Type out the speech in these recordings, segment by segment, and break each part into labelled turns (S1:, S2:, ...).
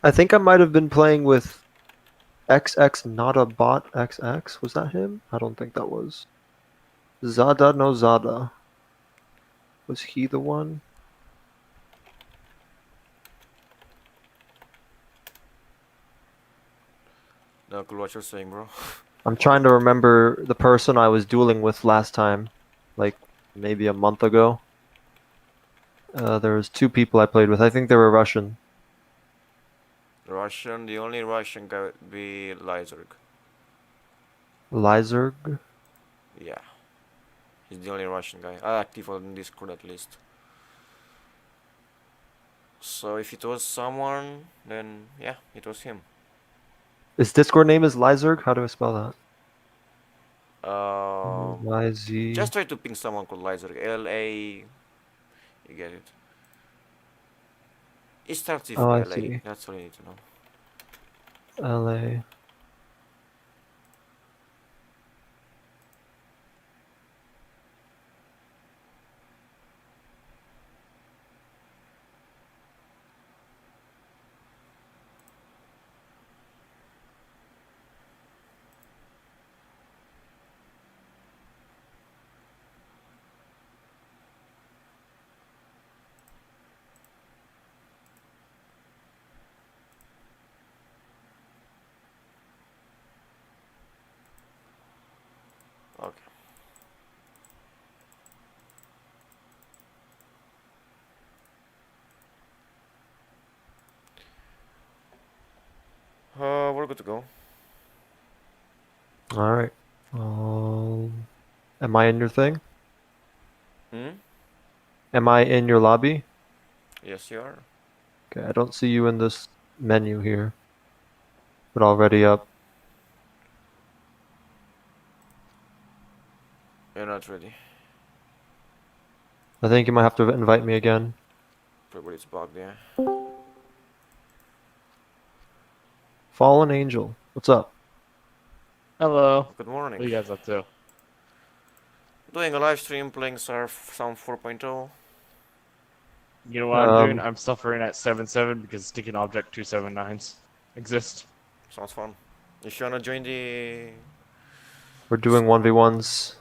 S1: I think I might have been playing with XX Not a Bot XX. Was that him? I don't think that was. Zada no Zada. Was he the one?
S2: No clue what you're saying, bro.
S1: I'm trying to remember the person I was dueling with last time. Like, maybe a month ago. There was two people I played with. I think they were Russian.
S2: Russian, the only Russian guy would be Lyzerg.
S1: Lyzerg?
S2: Yeah, he's the only Russian guy. Active on Discord at least. So if it was someone, then yeah, it was him.
S1: His Discord name is Lyzerg? How do I spell that?
S2: Just
S1: Y-Z...
S2: try to ping someone called Lyzerg. L-A... You get it. It starts with
S1: Oh, I
S2: L-A.
S1: see.
S2: That's all you need to know.
S1: LA.
S2: Okay. We're good to go.
S1: Alright. Am I in your thing?
S2: Hmm?
S1: Am I in your lobby?
S2: Yes, you are.
S1: Okay, I don't see you in this menu here. But already up.
S2: You're not ready.
S1: I think you might have to invite me again.
S2: Probably it's bugged, yeah.
S1: Fallen Angel, what's up?
S3: Hello.
S2: Good
S3: What
S2: morning.
S3: are you guys up to?
S2: Doing a live stream playing Surf Sound 4.0.
S3: You know what I'm doing?
S1: Um,
S3: I'm suffering at 7.7 because Sticking Object 279s exist.
S2: Sounds fun. If you wanna join the...
S1: we're doing 1v1s.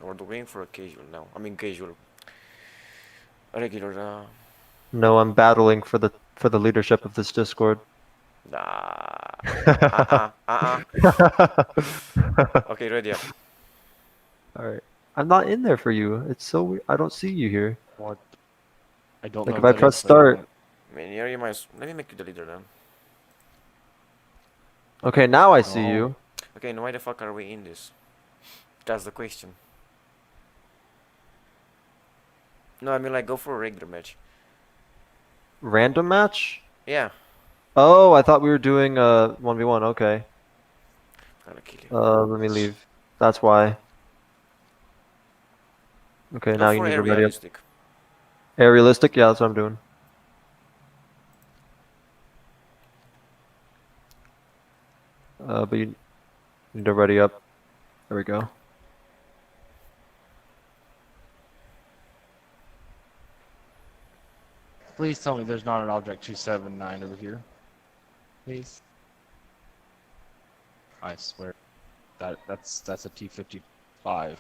S2: We're doing for a casual now. I mean casual. Regular,
S1: No, I'm battling for the leadership of this Discord.
S2: Nah.
S1: Alright.
S2: Okay, ready up.
S1: I'm not in there for you. It's so weird. I don't see you here.
S3: What? I don't
S1: Like
S3: know
S1: if
S3: if
S1: I
S3: that
S1: press
S3: is,
S1: start.
S2: I mean, here you might... Let me make you the leader then.
S1: Okay, now I see
S3: Oh.
S1: you.
S2: Okay, and why the fuck are we in this? That's the question. No, I mean like go for a regular match.
S1: Random match?
S2: Yeah.
S1: Oh, I thought we were doing 1v1. Okay.
S2: Gotta kill you.
S1: Let me leave. That's why. Okay,
S2: Go
S1: now you
S2: for
S1: need
S2: a
S1: to ready up.
S2: realistic.
S1: Aerialistic? Yeah, that's what I'm doing. But you need to ready up. There we go.
S3: Please tell me there's not an Object 279 over here. Please. I swear. That's a T55.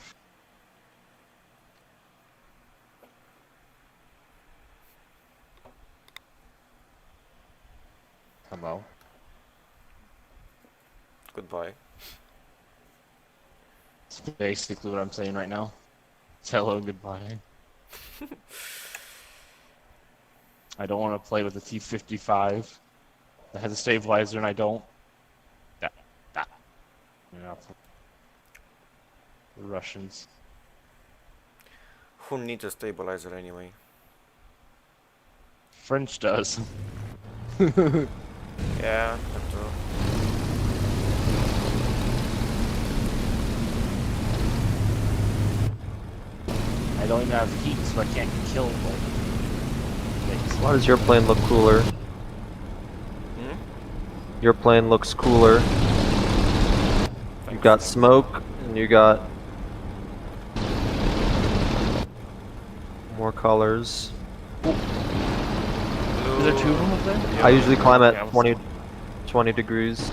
S3: Hello.
S2: Goodbye.
S3: That's basically what I'm saying right now. It's hello, goodbye. I don't want to play with a T55 that has a stabilizer and I don't. That. Yeah. The Russians.
S2: Who needs a stabilizer anyway?
S3: French does.
S2: Yeah, that too.
S3: I don't even have heat, so I can't get killed.
S1: Why does your plane look cooler?
S2: Hmm?
S1: Your plane looks cooler. You've got smoke, and you got more colors.
S2: Blue.
S3: Is there two of them up there?
S2: Yeah.
S1: I usually climb
S3: Okay, I
S1: at
S3: was-
S1: 20 degrees.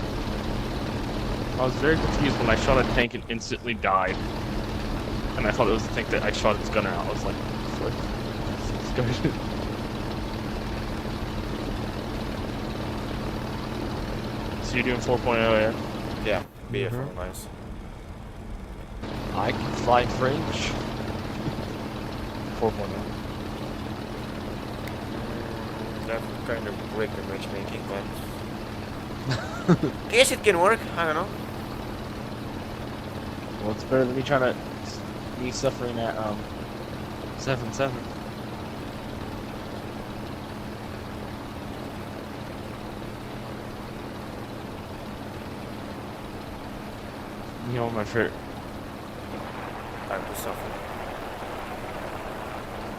S3: I was very confused when I shot a tank and instantly died. And I thought it was the tank that I shot its gunner out. I was like, what? This guy- So you're doing 4.0 air?
S2: Yeah, BF
S1: Mhm.
S2: nice.
S3: I can fly French. 4.0.
S2: That kind of break the matchmaking, but guess it can work. I don't know.
S3: Well, it's better than me trying to me suffering at 7.7. You know my favorite.
S2: Time to suffer.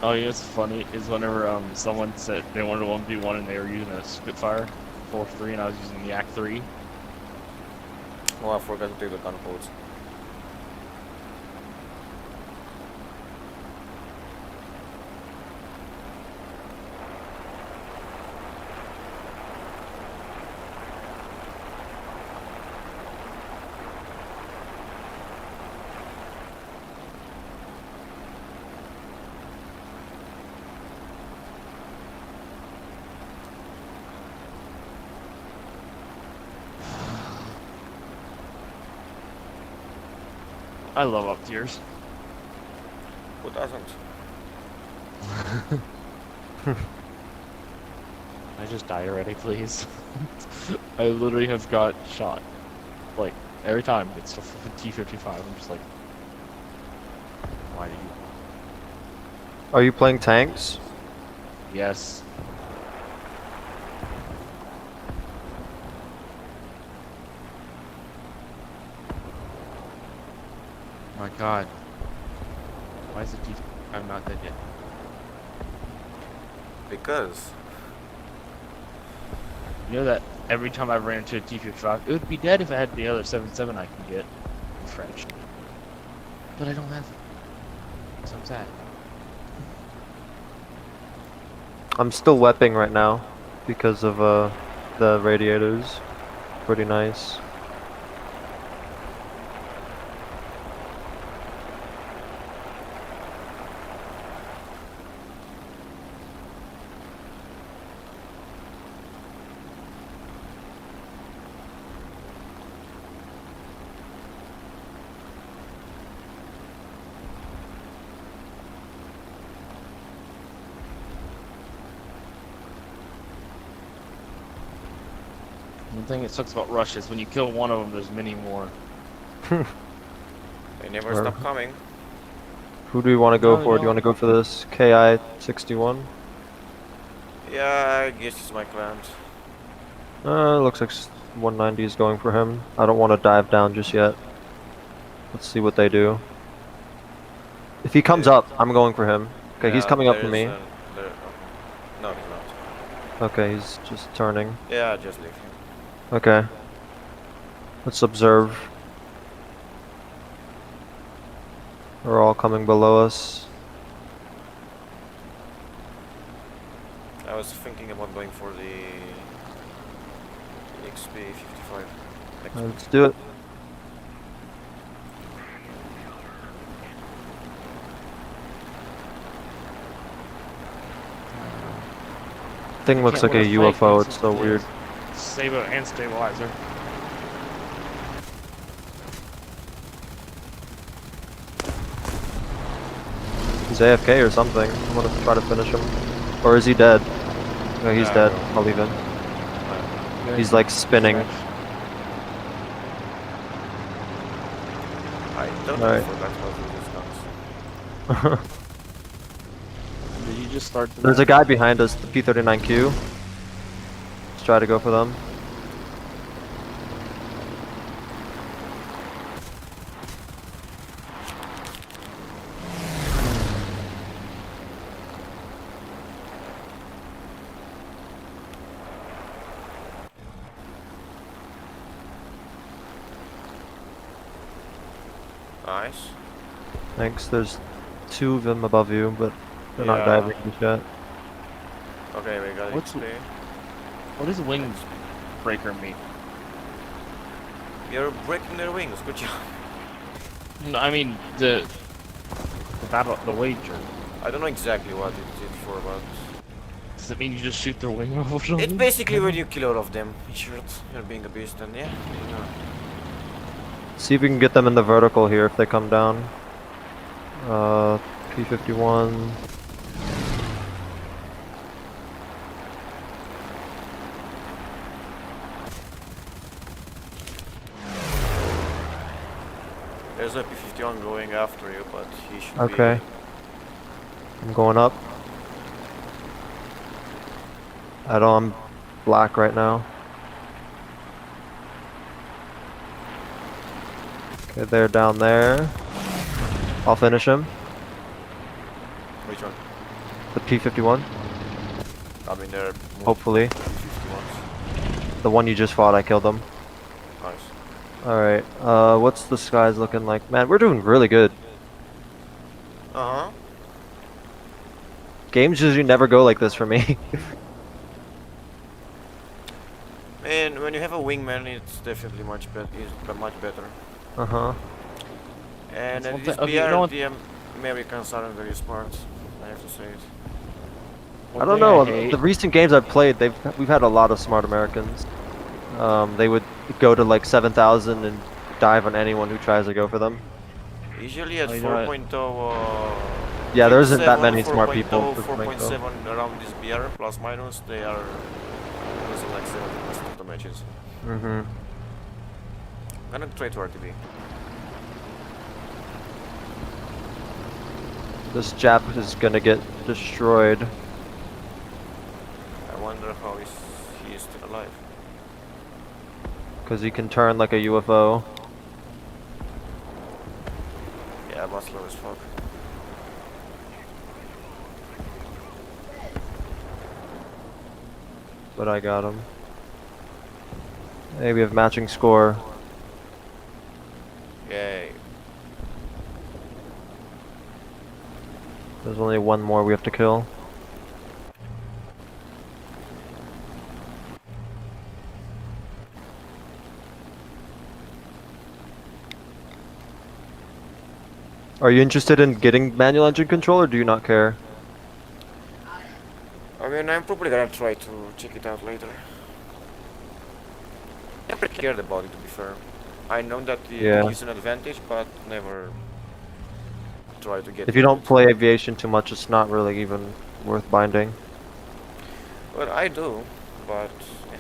S3: Oh, you know what's funny is whenever someone said they wanted a 1v1 and they were using a Spitfire 4.3 and I was using the Yak 3.
S2: Oh, I forgot to take the gun codes.
S3: I love up tiers.
S2: Who doesn't?
S3: I just die already, please. I literally have got shot. Like, every time it's a T-55. I'm just like, why do you?
S1: Are you playing tanks?
S3: Yes. My god. Why is it T? I'm not dead yet.
S2: Because
S3: You know that every time I ran into a T-55, it would be dead if I had the other 7.7 I can get in French. But I don't have it. So I'm sad.
S1: I'm still wepping right now because of the radiators. Pretty nice.
S3: One thing that sucks about Rush is when you kill one of them, there's many more.
S2: they never
S1: Where-
S2: stop coming.
S1: Who do you want to go
S3: No,
S1: for? Do you
S3: no.
S1: want to go for this KI 61?
S2: Yeah, I guess it's my clans.
S1: Looks like 190 is going for him. I don't want to dive down just yet. Let's see what they do. If he comes
S2: Yeah.
S1: up, I'm going for him. Okay, he's
S2: Yeah,
S1: coming up for
S2: there's
S1: me.
S2: no, he's not.
S1: Okay, he's just turning.
S2: Yeah, just leave him.
S1: Okay. Let's observe. They're all coming below us.
S2: I was thinking about going for the XP 55. Next week.
S1: Let's do it. Thing looks like
S3: Can't
S1: a
S3: wear fake
S1: UFO.
S3: ones
S1: It's so
S3: with
S1: weird.
S3: Sabo and stabilizer.
S1: He's AFK or something. I'm gonna try to finish him. Or is he dead? No, he's
S2: Yeah,
S1: dead.
S2: no.
S1: I'll leave him. He's like spinning.
S2: I totally
S1: Alright.
S2: forgot how to use guns.
S3: Did you just start?
S1: There's a guy behind us, the P39Q. Let's try to go for them.
S2: Nice.
S1: Thanks. There's two of them above you, but they're not
S2: Yeah.
S1: diving just yet.
S2: Okay, we got
S3: What's-
S2: XP.
S3: What does wing breaker mean?
S2: You're breaking their wings, good job.
S3: No, I mean the battle, the wager.
S2: I don't know exactly what it's for, but
S3: Does it mean you just shoot their wing off or something?
S2: it's basically when you kill all of them. In short, you're being a beast, and yeah, you know.
S1: See if we can get them in the vertical here if they come down. P-51.
S2: There's a P-51 going after you, but he should be...
S1: Okay. I'm going up. I'm black right now. Okay, they're down there. I'll finish him.
S2: Which one?
S1: The P-51.
S2: I mean, they're
S1: Hopefully.
S2: P-51s.
S1: The one you just fought, I killed him.
S2: Nice.
S1: Alright, what's the skies looking like? Man, we're doing really good.
S2: Uh-huh.
S1: Games usually never go like this for me.
S2: And when you have a wingman, it's definitely much better. Much better.
S1: Uh-huh.
S2: And
S3: That's one
S2: this
S3: thing- okay,
S2: BR,
S3: you know what-
S2: the Americans aren't very smart. I have to say it.
S1: I don't know. The recent games I've played, we've had a lot of smart Americans. They would go to like 7,000 and dive on anyone who tries to go for them.
S2: Usually at
S3: Oh, you know what?
S2: 4.0,
S1: Yeah, there isn't that
S2: 7,
S1: many smart
S2: 4.0,
S1: people for Flamingo.
S2: 4.7 around this BR plus minus, they are losing like 70% of the matches.
S1: Mm-hmm.
S2: I'm gonna try to RTB.
S1: This Jap is gonna get destroyed.
S2: I wonder how he is still alive.
S1: Because he can turn like a UFO.
S2: Yeah, but slow as fuck.
S1: But I got him. Hey, we have matching score.
S2: Yay.
S1: There's only one more we have to kill. Are you interested in getting manual engine control, or do you not care?
S2: I mean, I'm probably gonna try to check it out later. Never cared about it, to be fair. I know that it
S1: Yeah.
S2: gives an advantage, but never try to get
S1: If you
S2: into
S1: don't
S2: it.
S1: play aviation too much, it's not really even worth binding.
S2: Well, I do, but yeah.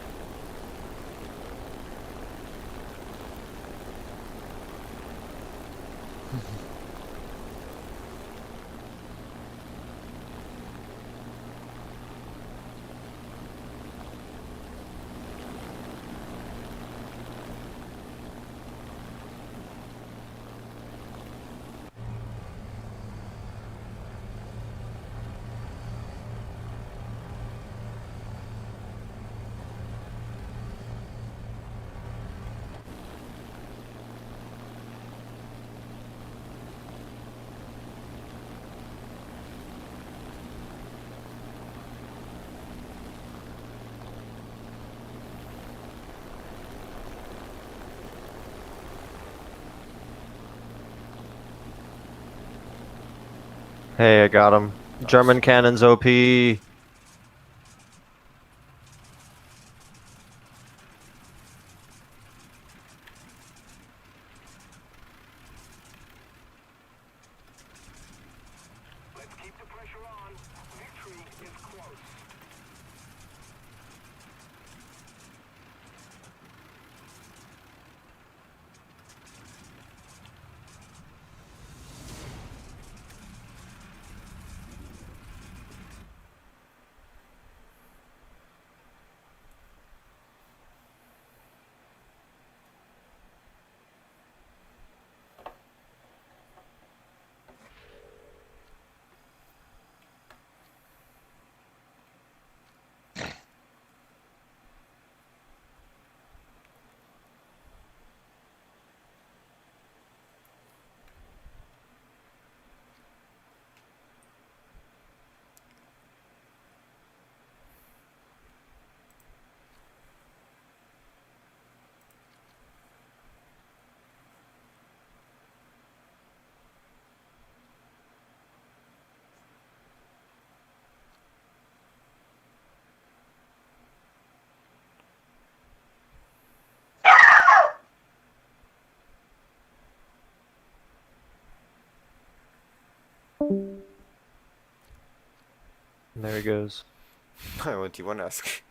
S1: Hey, I got him. German cannons OP. And there he goes.
S2: What do you want to ask?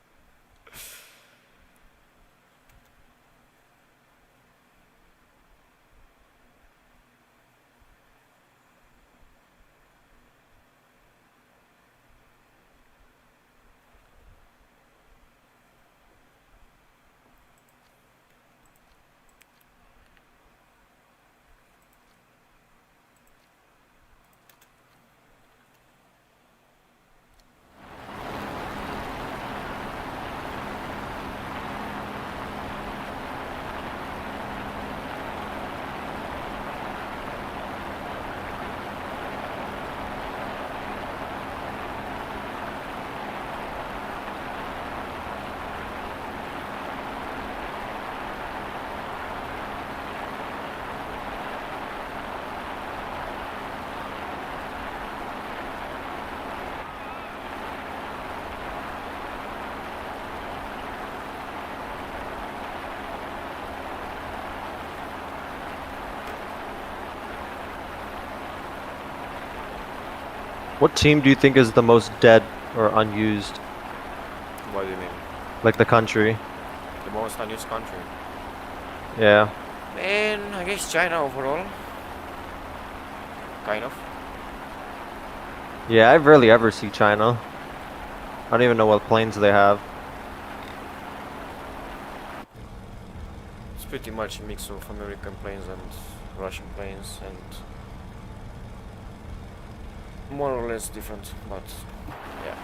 S1: What team do you think is the most dead or unused?
S2: What do you mean?
S1: Like the country?
S2: The most unused country?
S1: Yeah.
S2: Man, I guess China overall. Kind of.
S1: Yeah, I rarely ever see China. I don't even know what planes they have.
S2: It's pretty much a mix of American planes and Russian planes and more or less different, but yeah.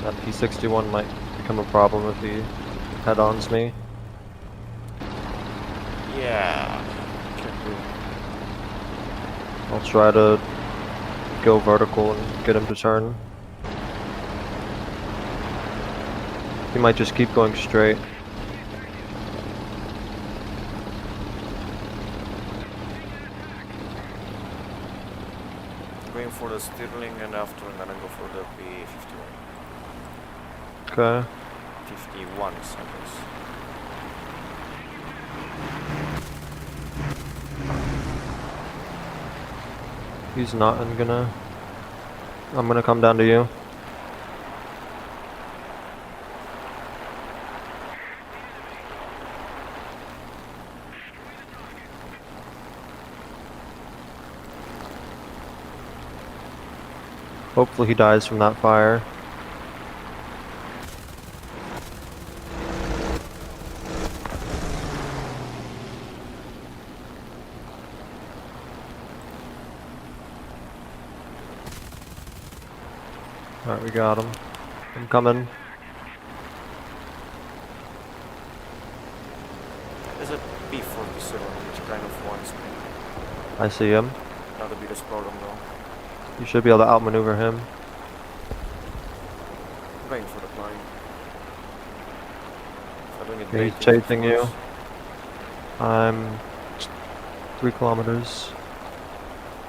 S1: That P-61 might become a problem if he head-ons me.
S2: Yeah.
S1: I'll try to go vertical and get him to turn. He might just keep going straight.
S2: Going for the Stirling and after I'm gonna go for the P-51.
S1: Okay.
S2: 51, I guess.
S1: He's not I'm gonna come down to you. Hopefully he dies from that fire. Alright, we got him. I'm coming.
S2: There's a P-47 which kind of wants me.
S1: I see him.
S2: Not the biggest problem though.
S1: You should be able to outmaneuver him.
S2: I'm going for the climb. I don't get
S1: Okay, he's
S2: baited, of
S1: chasing you.
S2: course.
S1: I'm 3 kilometers.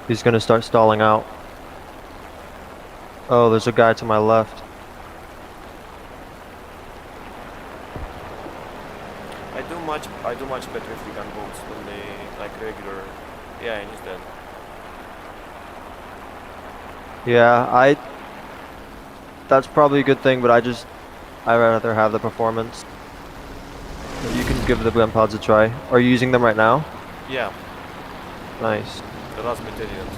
S1: He's gonna start stalling out. Oh, there's a guy to my left.
S2: I do much better with the gunboats than the like regular. Yeah, and he's dead.
S1: Yeah, that's probably a good thing, but I'd rather have the performance. You can give the gun pods a try. Are you using them right now?
S2: Yeah,
S1: Nice.
S2: the last bit didn't.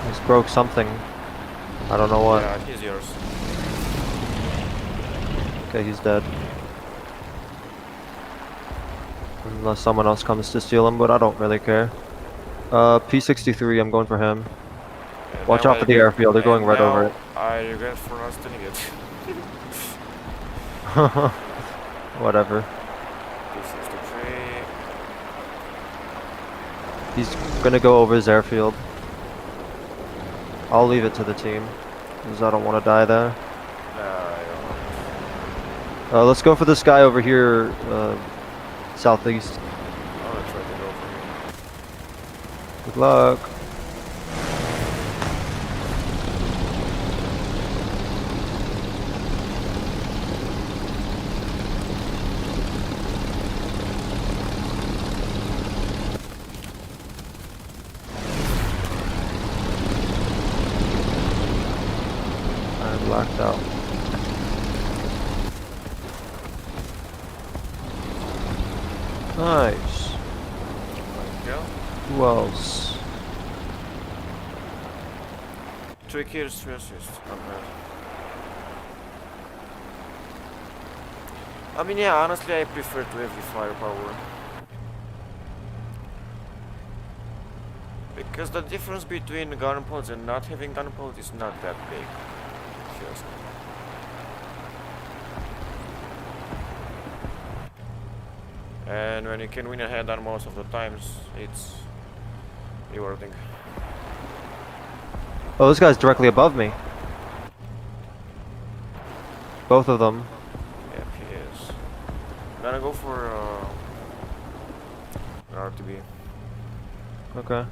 S1: He's broke something. I don't know what.
S2: Yeah, he's yours.
S1: Okay, he's dead. Unless someone else comes to steal him, but I don't really care. P63, I'm going for him.
S2: And
S1: Watch
S2: now
S1: out for the airfield, they're going
S2: and
S1: right over
S2: now
S1: it.
S2: I regret for not stealing it.
S1: Whatever.
S2: P63.
S1: He's gonna go over his airfield. I'll leave it to the team, because I don't want to die there.
S2: I don't know.
S1: Let's go for this guy over here, southeast.
S2: I'm gonna try to go for him.
S1: Good luck. I'm blacked out. Nice.
S2: Thank you.
S1: Who else?
S2: 3 kills, 3 assists. Not bad. I mean, yeah, honestly, I prefer to have the firepower. Because the difference between gun pods and not having gun pods is not that big. If you ask me. And when you can win a head-on most of the times, it's rewarding.
S1: Oh, this guy's directly above me. Both of them.
S2: Yep, he is. I'm gonna go for an RTB.
S1: Okay.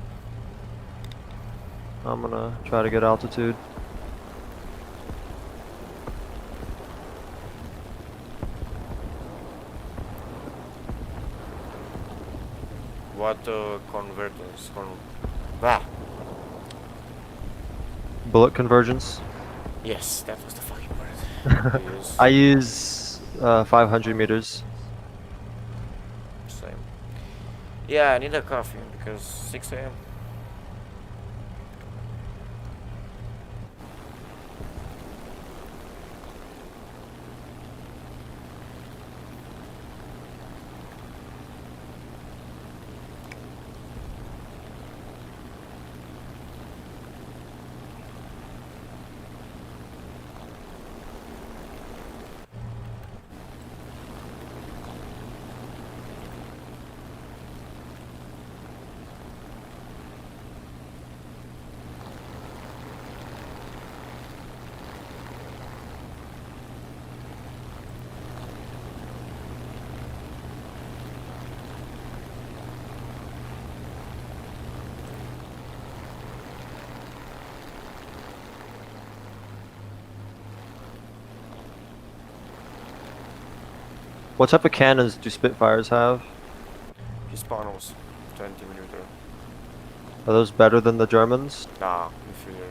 S1: I'm gonna try to get altitude.
S2: What converters? Ah,
S1: Bullet convergence.
S2: yes, that was the fucking word. Yes,
S1: I use 500 meters.
S2: same. Yeah, I need a coffee because 6 a.m.
S1: What type of cannons do Spitfires have?
S2: Hispanos, 20 millimeter.
S1: Are those better than the Germans?
S2: Nah, inferior.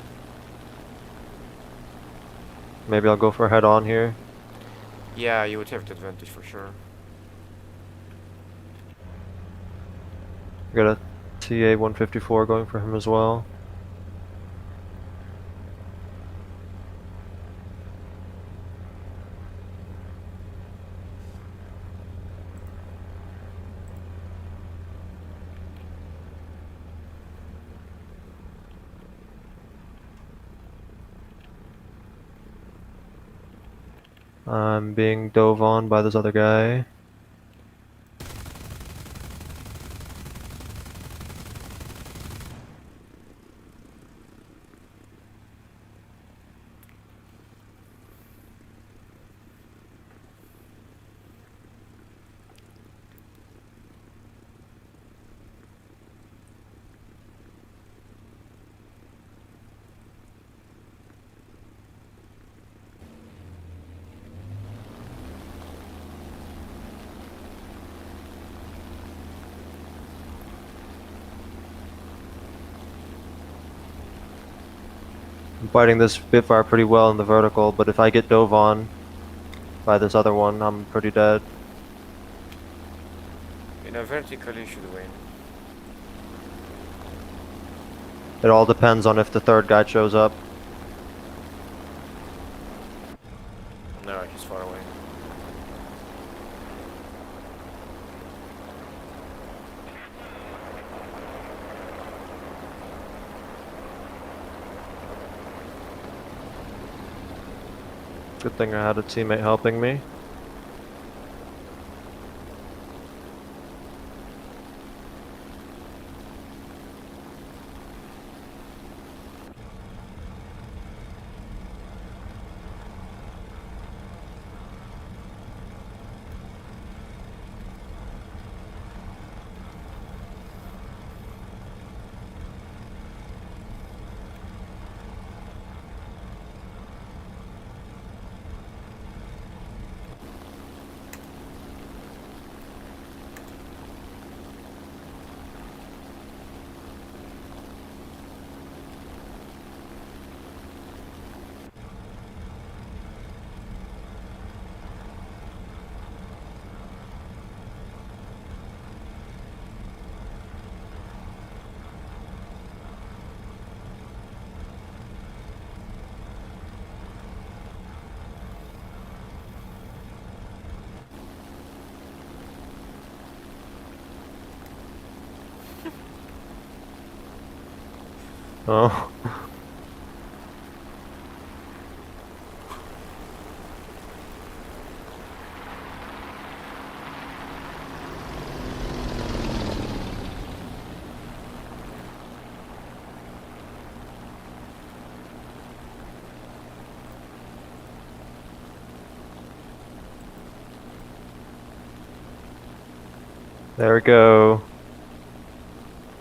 S1: Maybe I'll go for head on here.
S2: Yeah, you would have the advantage for sure.
S1: I got a TA 154 going for him as well. I'm being dove on by this other guy. I'm fighting this Spitfire pretty well in the vertical, but if I get dove on by this other one, I'm pretty dead.
S2: In a vertical, you should win.
S1: It all depends on if the third guy shows up.
S2: No, he's far away.
S1: Good thing I had a teammate helping me. Oh. There we go.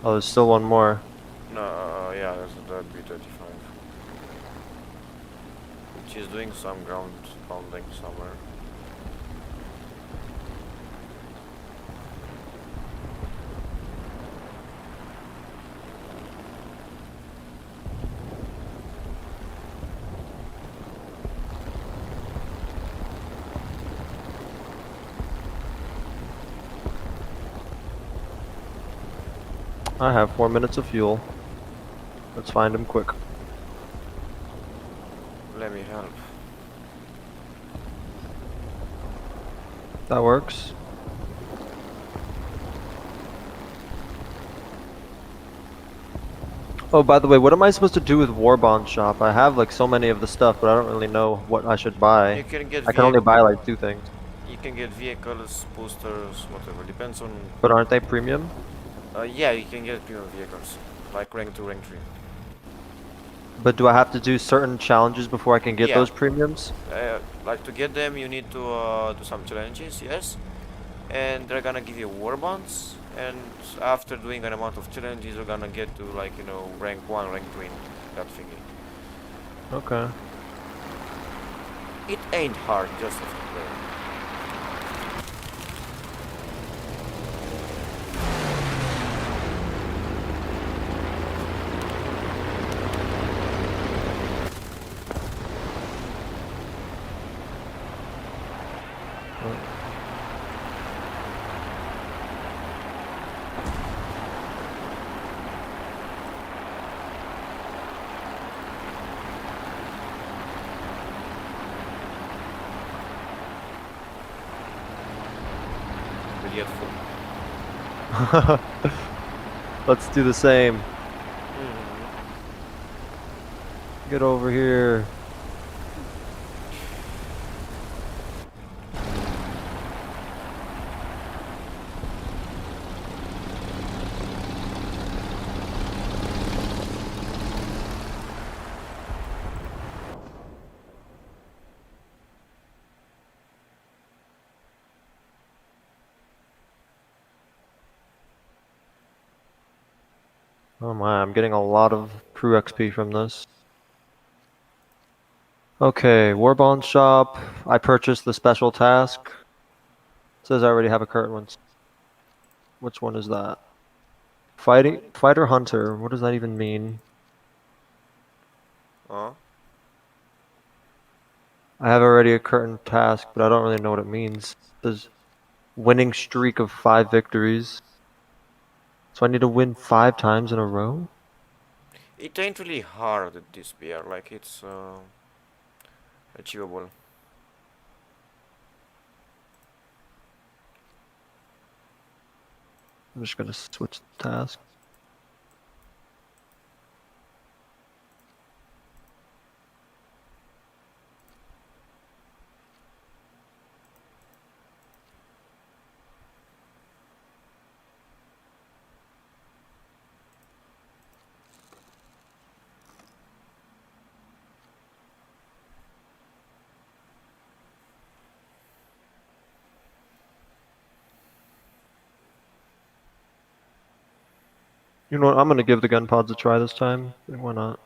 S1: Oh, there's still one more.
S2: No, yeah, that's that B-35. Which is doing some ground pounding somewhere.
S1: I have 4 minutes of fuel. Let's find him quick.
S2: Let me help.
S1: That works. Oh, by the way, what am I supposed to do with Warbond Shop? I have like so many of the stuff, but I don't really know what I should buy.
S2: You can get
S1: I can only buy like 2 things.
S2: You can get vehicles, boosters, whatever. Depends on.
S1: But aren't they premium?
S2: Yeah, you can get premium vehicles, like rank 2, rank 3.
S1: But do I have to do certain challenges before I can get
S2: Yeah.
S1: those premiums?
S2: Like to get them, you need to do some challenges, yes. And they're gonna give you war bonds. And after doing an amount of challenges, you're gonna get to like rank 1, rank 2 in that thingy.
S1: Okay.
S2: It ain't hard, just have to play. get full.
S1: Let's do the same.
S2: Mhm.
S1: Get over here. Oh my, I'm getting a lot of crew XP from this. Okay, Warbond shop. I purchased the special task. Says I already have a current one. Which one is that? Fighter Hunter. What does that even mean?
S2: Huh?
S1: I have already a current task, but I don't really know what it means. It says winning streak of 5 victories. So I need to win 5 times in a row?
S2: It ain't really hard at this BR, like it's achievable.
S1: I'm just gonna switch the task. You know what? I'm gonna give the gun pods a try this time. Why not?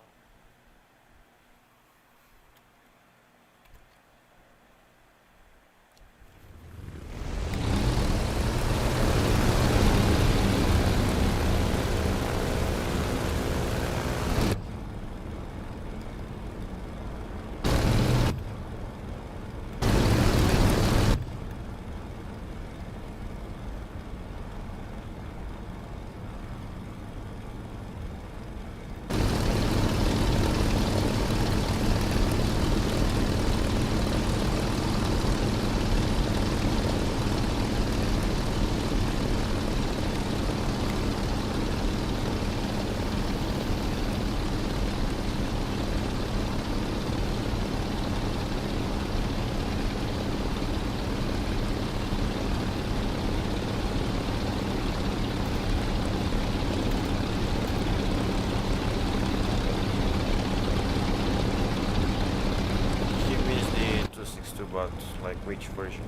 S2: He missed the 262, but like which version?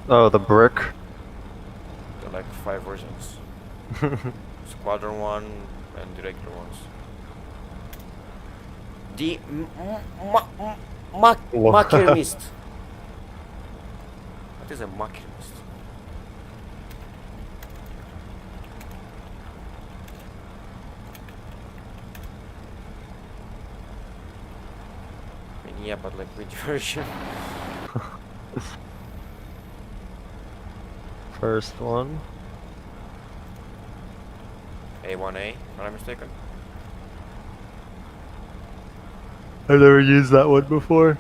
S1: Oh, the brick.
S2: There are like 5 versions. Squadron 1 and the regular ones. The Machinist. What is a Machinist? I mean, yeah, but like which version?
S1: First one.
S2: A1A, if I'm not mistaken.
S1: I've never used that one before.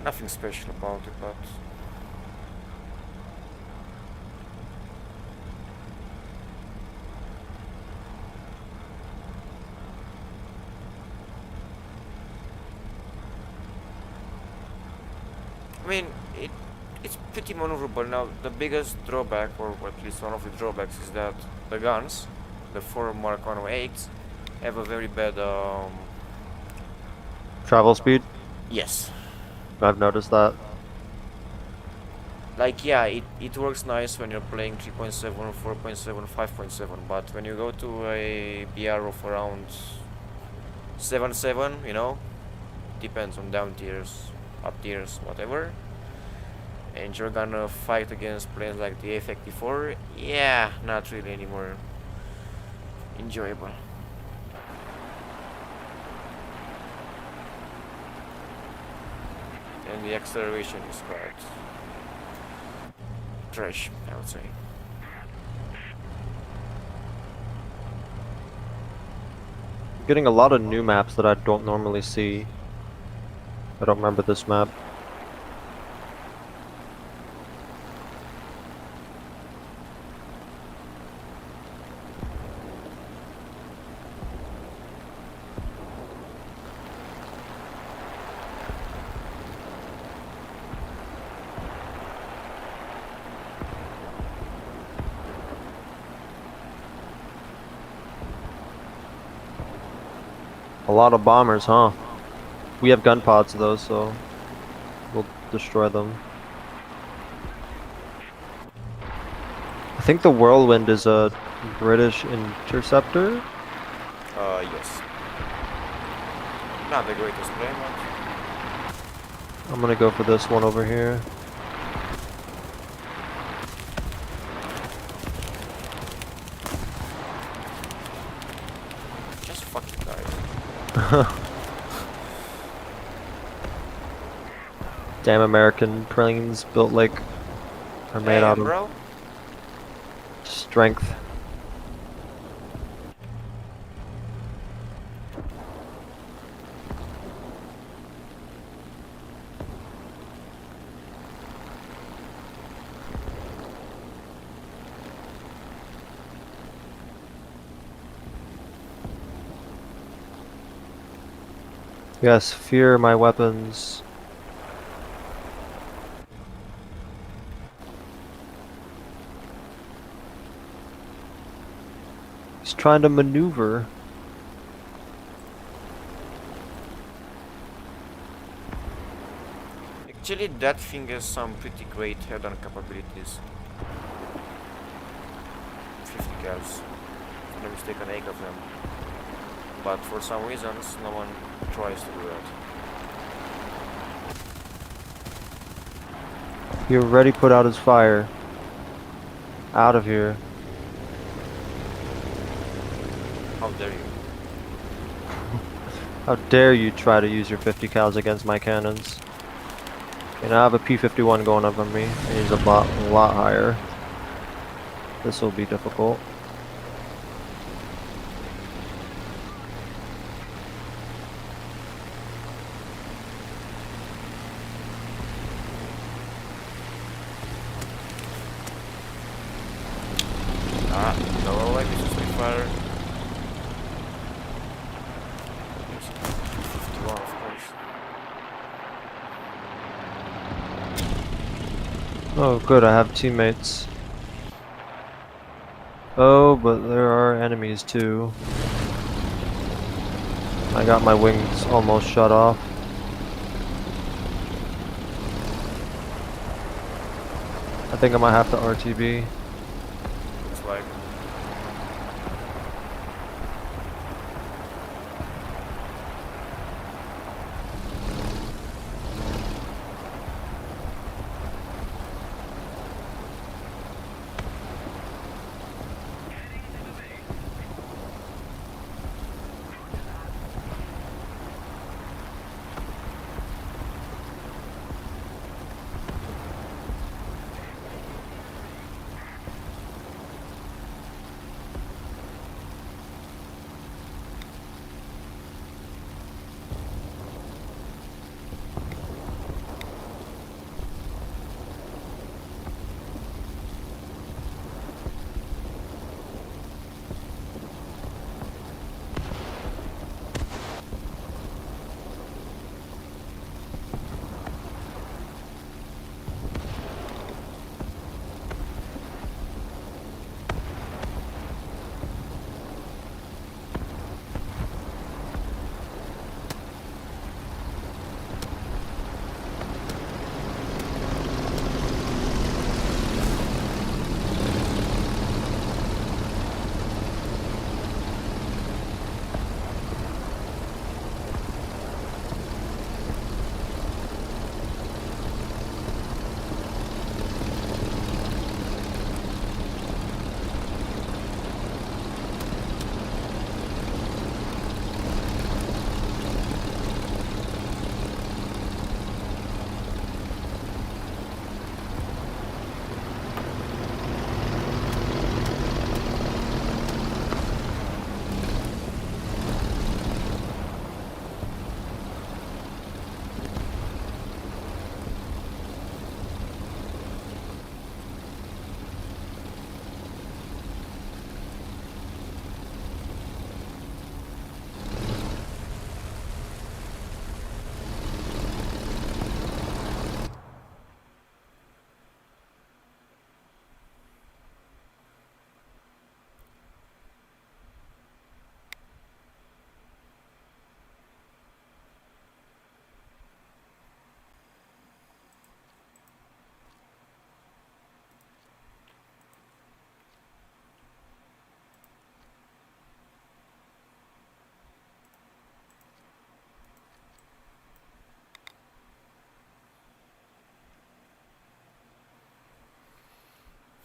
S2: Nothing special about it, but I mean, it's pretty maneuverable. Now, the biggest drawback, or at least one of the drawbacks, is that the guns, the 4 Mark 108s, have a very bad
S1: Travel speed.
S2: yes.
S1: I've noticed that.
S2: Like, yeah, it works nice when you're playing 3.7, 4.7, 5.7, but when you go to a BR of around 7.7, you know, depends on down tiers, up tiers, whatever, and you're gonna fight against planes like the F-84, yeah, not really anymore enjoyable. And the acceleration is quite trash, I would say.
S1: Getting a lot of new maps that I don't normally see. I don't remember this map. A lot of bombers, huh? We have gun pods though, so we'll destroy them. I think the Whirlwind is a British interceptor.
S2: Yes. Not the greatest plane, but
S1: I'm gonna go for this one over here.
S2: just fucking died.
S1: Damn American planes built like are made
S2: Damn,
S1: out of
S2: bro.
S1: strength. Yes, fear my weapons. He's trying to maneuver.
S2: Actually, that thing has some pretty great head-on capabilities. 50 cals. If I'm not mistaken, 8 of them. But for some reasons, no one tries to do that.
S1: He already put out his fire. Out of here.
S2: How dare you?
S1: How dare you try to use your 50 cals against my cannons? And I have a P-51 going up on me, and he's a lot higher. This will be difficult.
S2: Ah, no way, Mr. Spitfire. 51, of course.
S1: Oh, good, I have teammates. Oh, but there are enemies too. I got my wings almost shut off. I think I might have to RTB.
S2: Looks like.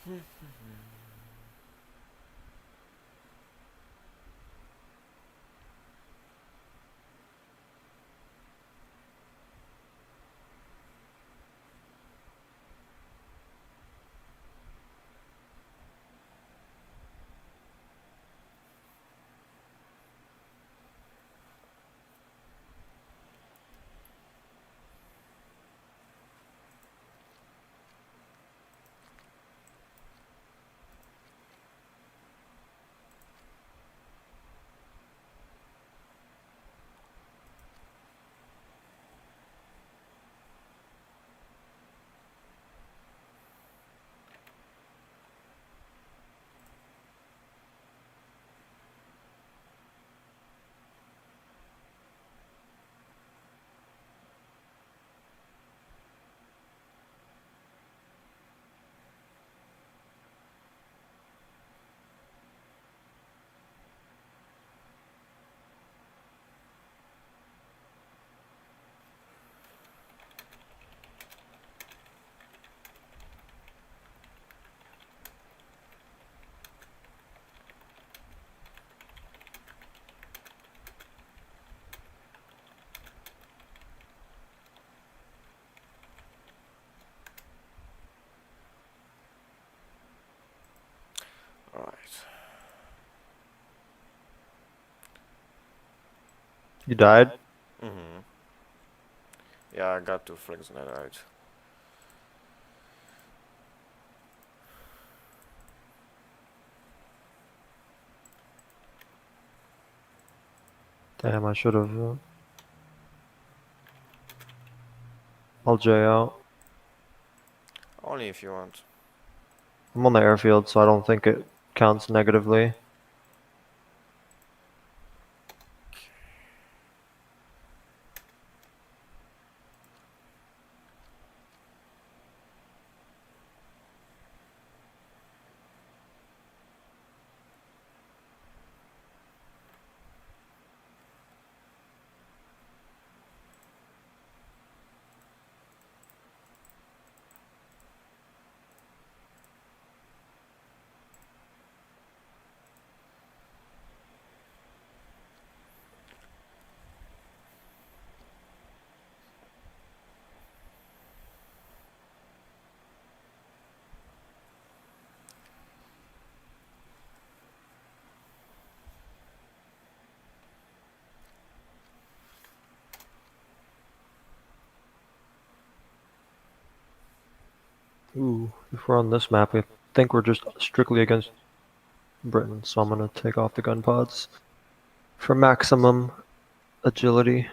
S2: Alright.
S1: You died?
S2: Mm-hmm. Yeah, I got 2 frags and I died.
S1: Damn, I should have. I'll J out.
S2: Only if you want.
S1: I'm on the airfield, so I don't think it counts negatively. Ooh, if we're on this map, I think we're just strictly against Britain, so I'm gonna take off the gun pods for maximum agility.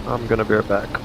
S1: I'm gonna be right back.
S2: Okay.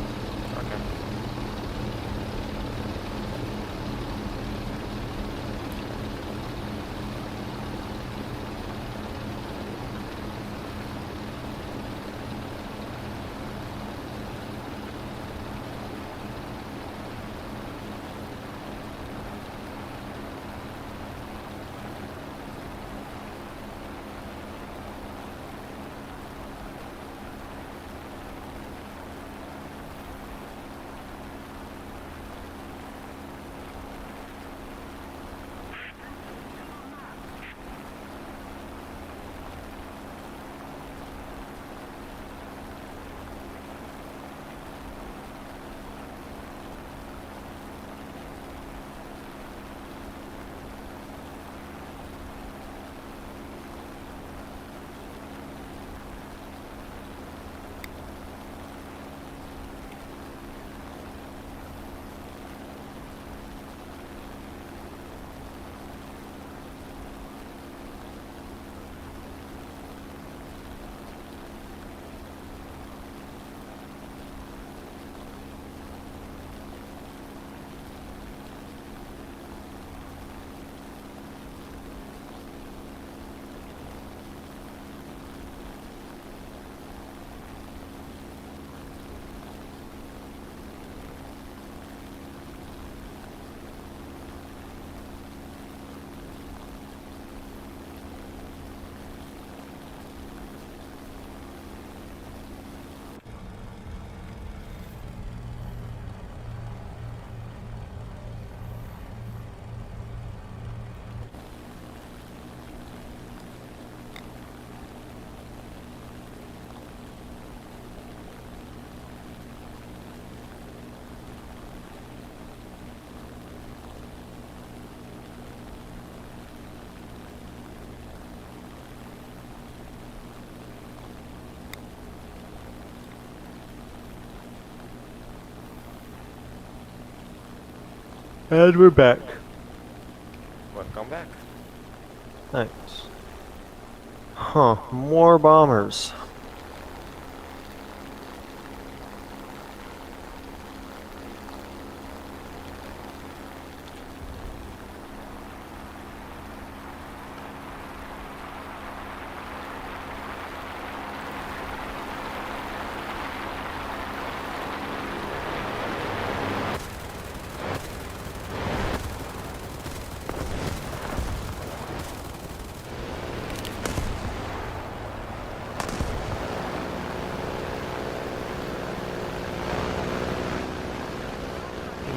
S1: And we're back.
S2: Welcome back.
S1: Thanks. Huh, more bombers.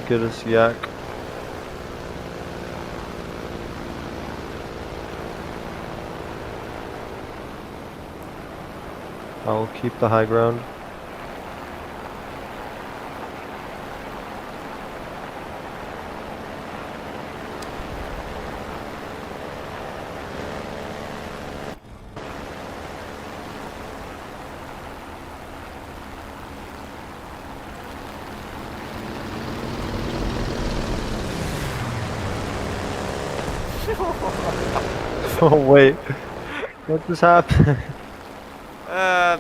S1: Get us yak. I'll keep the high ground. Oh wait, what just happened?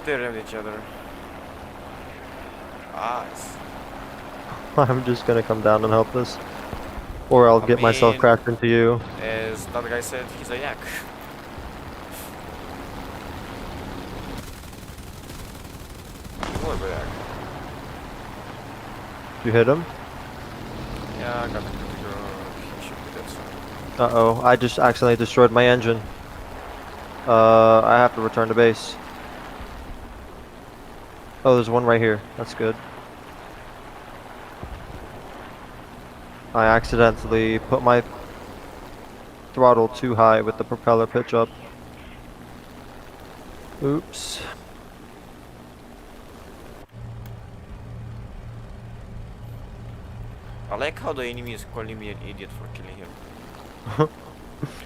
S2: They rammed each other. Nice.
S1: I'm just gonna come down and help this. Or I'll
S2: I
S1: get myself
S2: mean-
S1: crashed into you.
S2: As that guy said, he's a yak. More of a yak.
S1: You hit him?
S2: Yeah, I got the critical. He should be dead soon.
S1: Uh-oh, I just accidentally destroyed my engine. I have to return to base. Oh, there's one right here. That's good. I accidentally put my throttle too high with the propeller pitch up. Oops.
S2: I like how the enemy is calling me an idiot for killing him.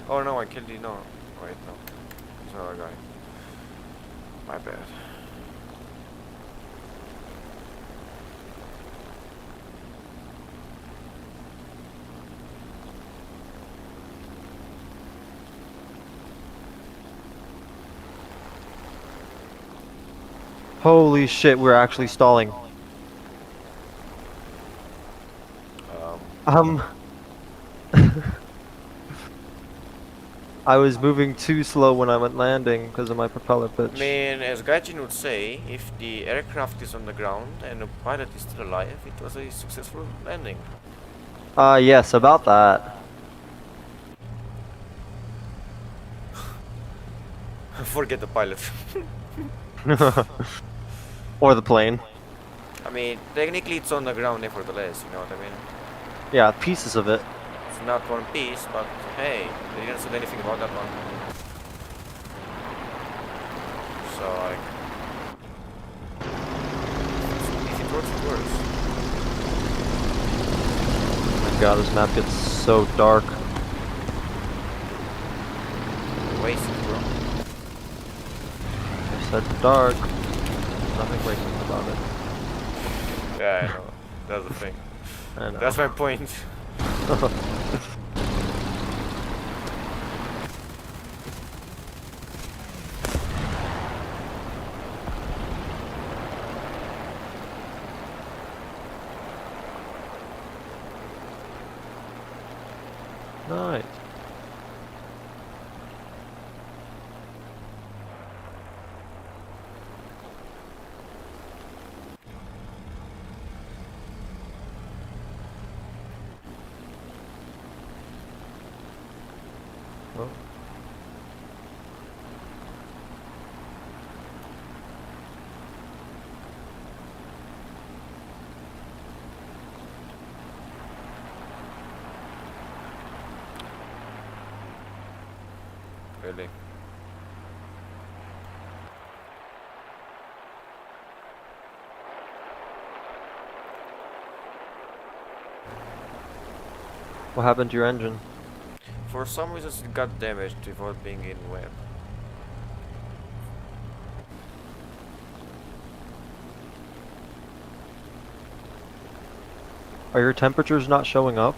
S2: Oh no, I killed the no. Wait, no. It's another guy. My bad.
S1: Holy shit, we're actually stalling.
S2: Um,
S1: I was moving too slow when I went landing because of my propeller
S2: I
S1: pitch.
S2: mean, as Gaijin would say, if the aircraft is on the ground and the pilot is still alive, it was a successful landing.
S1: Yes, about that.
S2: Forget the pilot.
S1: Or the plane.
S2: I mean, technically it's on the ground nevertheless, you know what I mean?
S1: Yeah, pieces of it.
S2: It's not one piece, but hey, they didn't say anything about that one. So like, if it works, it works.
S1: Oh my god, this map gets so dark.
S2: Wasted, bro.
S1: I said dark. Nothing racist about it.
S2: Yeah, I know. That's the thing.
S1: I know.
S2: That's my point.
S1: Nice. Well.
S2: Really.
S1: What happened to your engine?
S2: For some reason it got damaged without being in web.
S1: Are your temperatures not showing up?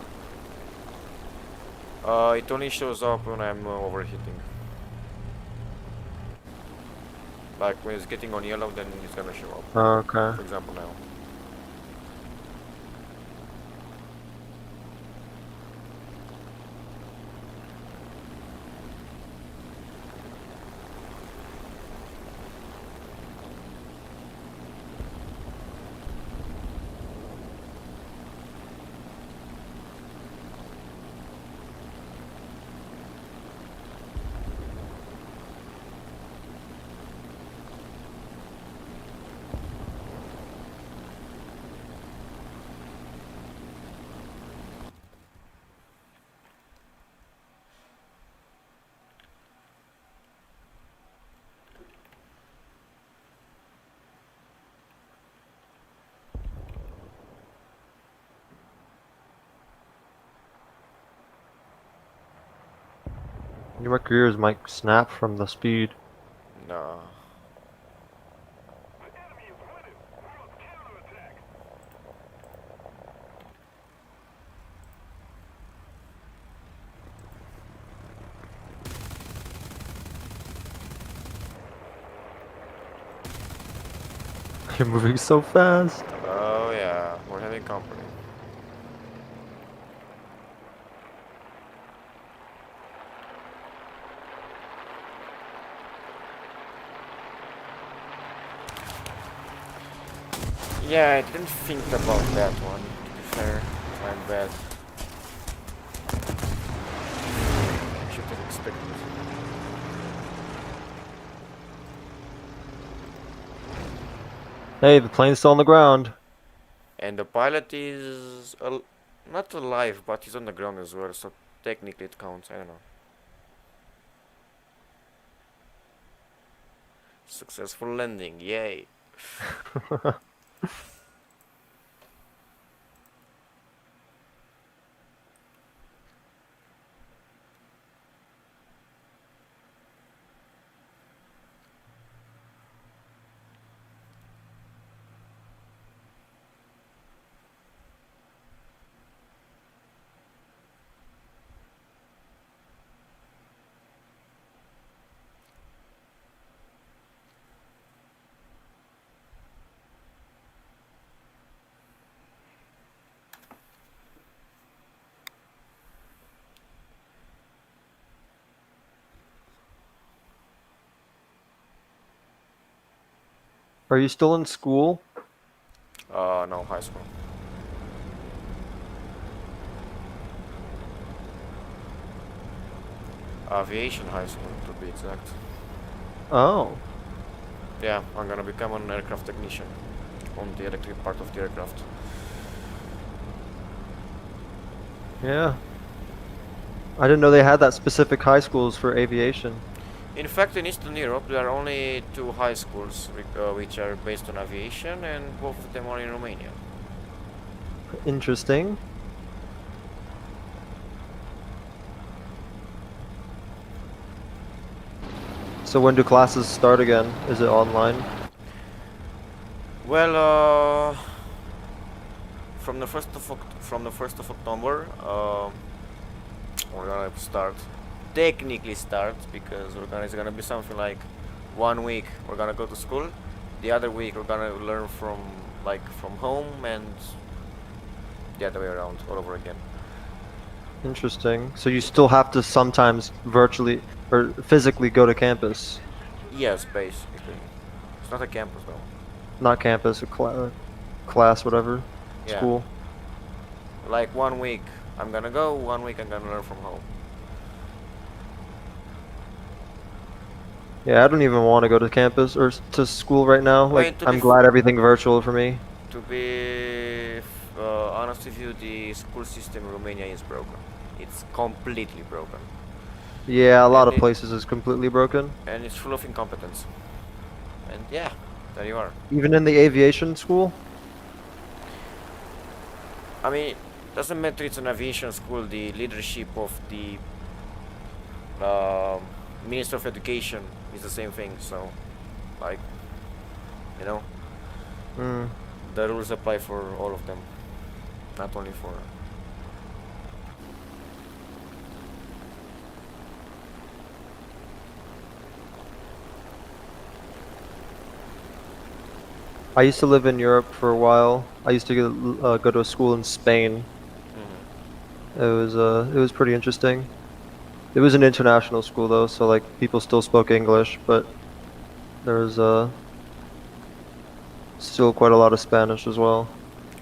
S2: It only shows up when I'm overheating. Like when it's getting on yellow, then it's gonna show up.
S1: Okay.
S2: For example, now.
S1: Your gears might snap from the speed.
S2: No.
S1: You're moving so fast.
S2: Oh yeah, we're having company. Yeah, I didn't think about that one, to be fair. I'm bad. Should have expected.
S1: Hey, the plane's still on the ground.
S2: And the pilot is not alive, but he's on the ground as well, so technically it counts. I don't know. Successful landing, yay.
S1: Are you still in school?
S2: No, high school. Aviation high school, to be exact.
S1: Oh.
S2: Yeah, I'm gonna become an aircraft technician on the electric part of the aircraft.
S1: Yeah. I didn't know they had that specific high schools for aviation.
S2: In fact, in Eastern Europe, there are only two high schools which are based on aviation, and both of them are in Romania.
S1: Interesting. So when do classes start again? Is it online?
S2: Well, from the first of October, we're gonna start. Technically start because it's gonna be something like 1 week we're gonna go to school, the other week we're gonna learn from home, and the other way around all over again.
S1: Interesting. So you still have to sometimes virtually or physically go to campus,
S2: Yes, basically. It's not a campus though.
S1: not campus, a class, whatever,
S2: Yeah.
S1: school.
S2: Like 1 week I'm gonna go, 1 week I'm gonna learn from home.
S1: Yeah, I don't even want to go to campus or to school right now.
S2: I mean,
S1: Like,
S2: to be
S1: I'm glad everything virtual for me.
S2: To be honest with you, the school system in Romania is broken. It's completely broken.
S1: Yeah, a lot
S2: And
S1: of places is completely broken.
S2: and it's full of incompetence. And yeah, there you are.
S1: Even in the aviation school?
S2: I mean, doesn't matter it's an aviation school, the leadership of the Minister of Education is the same thing, so, like, you know,
S1: Mm.
S2: the rules apply for all of them, not only for...
S1: I used to live in Europe for a while. I used to go to a school in Spain. It was pretty interesting. It was an international school though, so like people still spoke English, but there was still quite a lot of Spanish as well.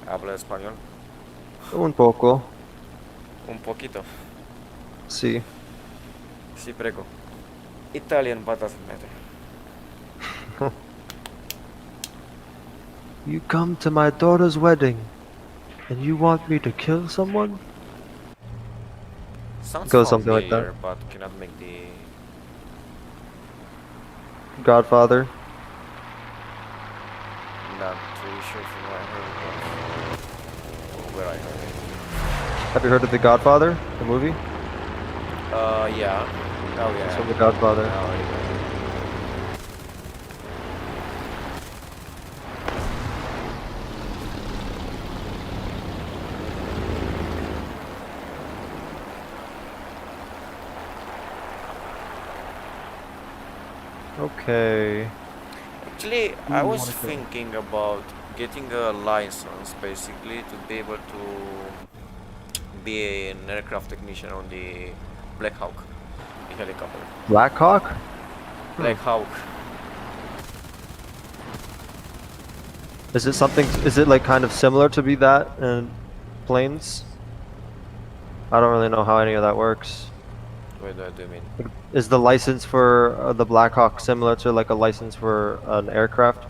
S2: Habla español.
S1: Un poco,
S2: Un poquito.
S1: sí.
S2: Si prego. Italian, but doesn't matter.
S1: You come to my daughter's wedding, and you want me to kill someone?
S2: Sounds
S1: Goes something like
S2: familiar,
S1: that.
S2: but cannot make the.
S1: Godfather.
S2: Not really sure from where I heard it, but or where I heard it.
S1: Have you heard of The Godfather, the movie?
S2: Yeah. Oh yeah.
S1: It's from The Godfather.
S2: Oh, yeah.
S1: Okay.
S2: Actually, I was
S1: wanna go?
S2: thinking about getting a license basically to be able to be an aircraft technician on the Black Hawk, the helicopter.
S1: Black Hawk?
S2: Black Hawk.
S1: Is it something? Is it like kind of similar to be that in planes? I don't really know how any of that works.
S2: What do you mean?
S1: Is the license for the Black Hawk similar to like a license for an aircraft?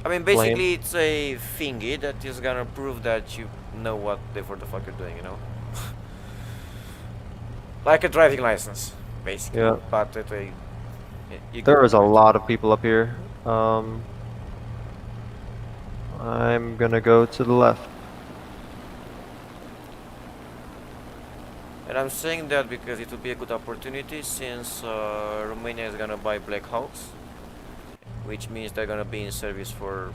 S2: I mean,
S1: Plane.
S2: basically, it's a thingy that is gonna prove that you know what the fuck you're doing, you know? Like a driving license, basically.
S1: Yeah.
S2: But at a.
S1: There is a lot of people up here. I'm gonna go to the left.
S2: And I'm saying that because it would be a good opportunity since Romania is gonna buy Black Hawks, which means they're gonna be in service for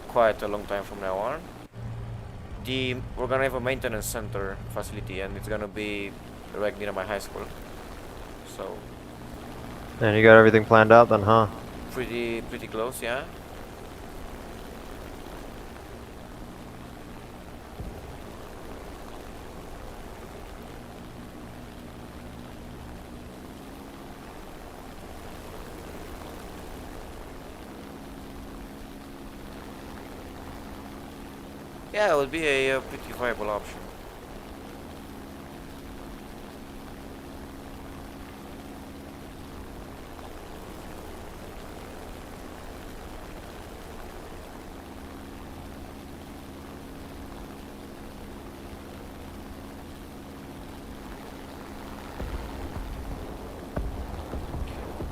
S2: quite a long time from now on. We're gonna have a maintenance center facility, and it's gonna be right near my high school. So
S1: And you got everything planned out then, huh?
S2: pretty close, yeah. Yeah, it would be a pretty viable option.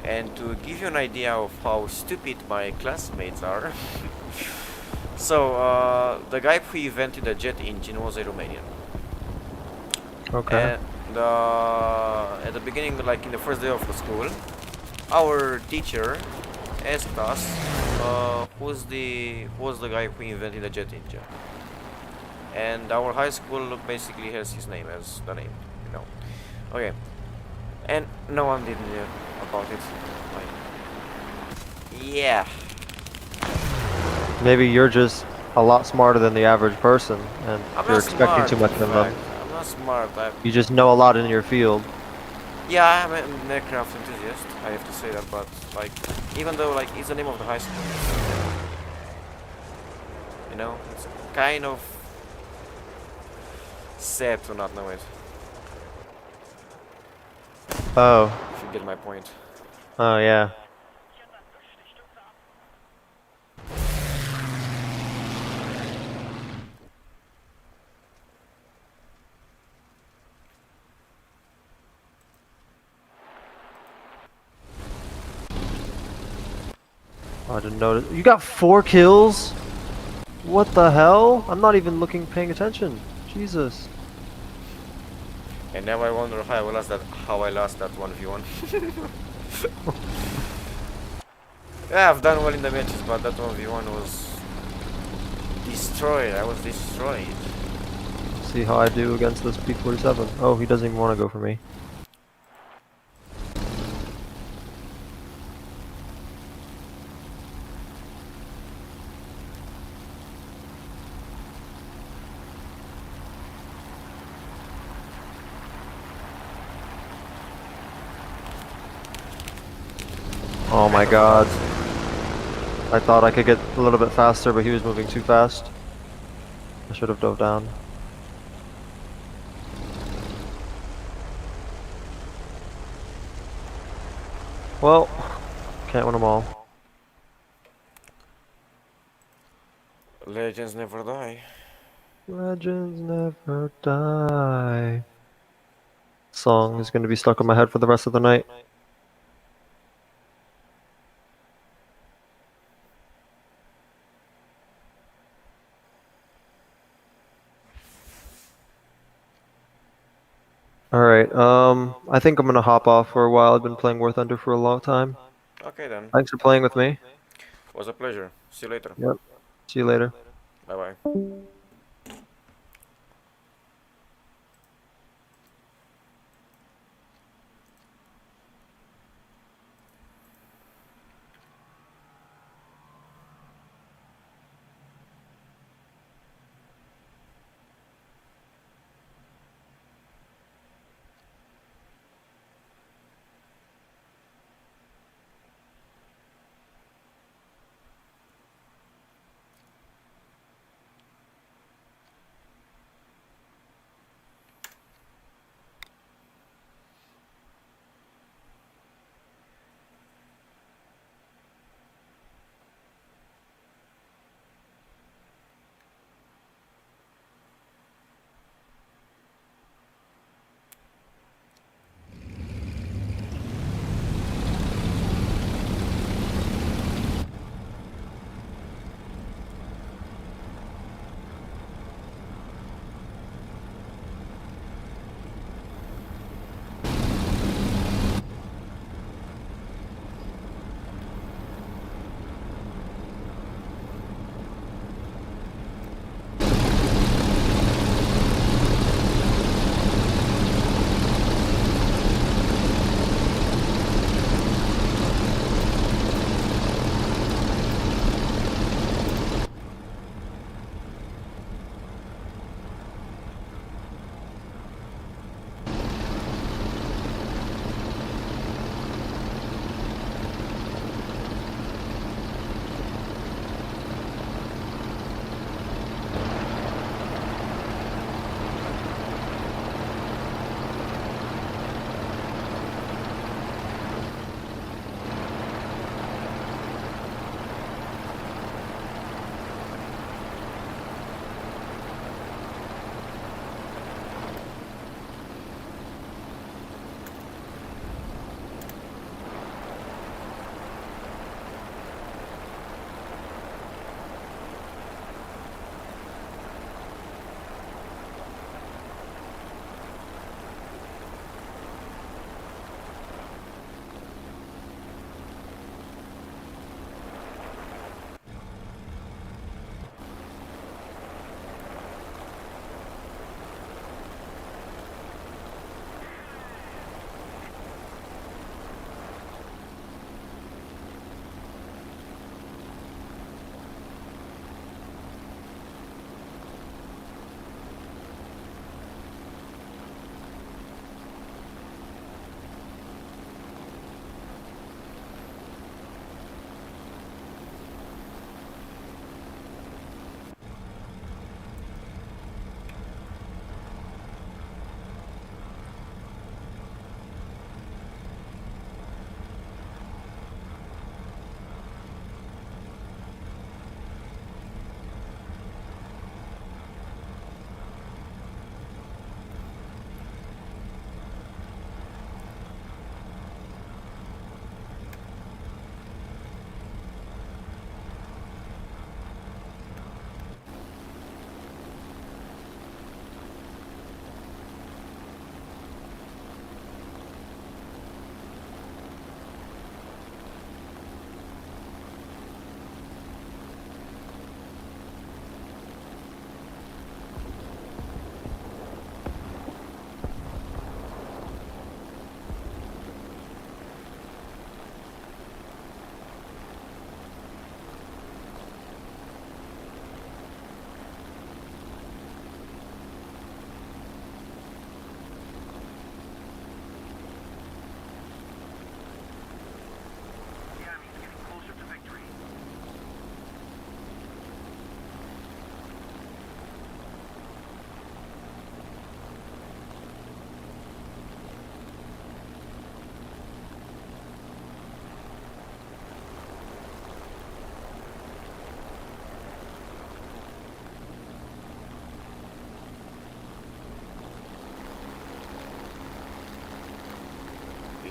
S2: And to give you an idea of how stupid my classmates are, so the guy who invented the jet engine was a Romanian.
S1: Okay.
S2: And at the beginning, like in the first day of the school, our teacher asked us who was the guy who invented the jet engine. And our high school basically has his name as the name, you know. Okay. And no one did know about it. Like, yeah.
S1: Maybe you're just a lot smarter than the average person, and
S2: I'm
S1: you're
S2: not
S1: expecting
S2: smart,
S1: too much
S2: in
S1: from them.
S2: fact. I'm not smart.
S1: You just know a lot in your field.
S2: Yeah, I'm an aircraft enthusiast. I have to say that, but like, even though like it's the name of the high school, you know, it's kind of sad to not know it.
S1: Oh.
S2: If you get my point.
S1: Oh yeah. Oh, I didn't notice. You got 4 kills? What the hell? I'm not even paying attention. Jesus.
S2: And now I wonder how I lost that 1v1. Yeah, I've done well in the matches, but that 1v1 was destroyed. I was destroyed.
S1: See how I do against this P-47. Oh, he doesn't even want to go for me. Oh my
S2: Kind of
S1: god.
S2: fast.
S1: I thought I could get a little bit faster, but he was moving too fast. I should have dove down. Well, can't win them all.
S2: Legends never die.
S1: Legends never die. Song is going to be stuck in my head for the rest of the night. Alright, I think I'm gonna hop off for a while. I've been playing War Thunder for a long time.
S2: Okay then.
S1: Thanks for playing with me.
S2: Was a pleasure. See you later.
S1: Yep. See you later.
S2: Bye bye.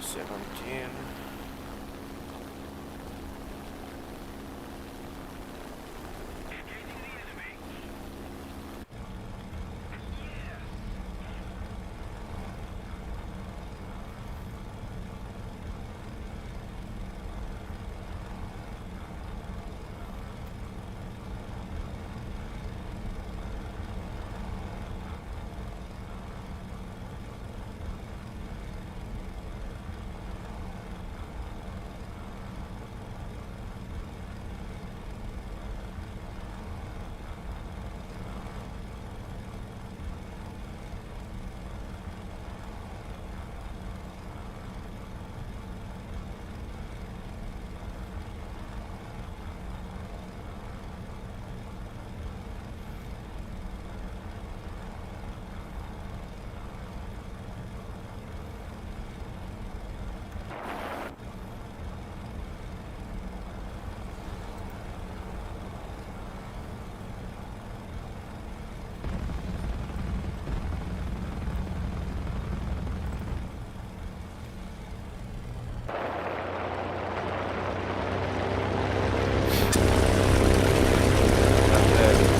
S2: 17. I'm dead.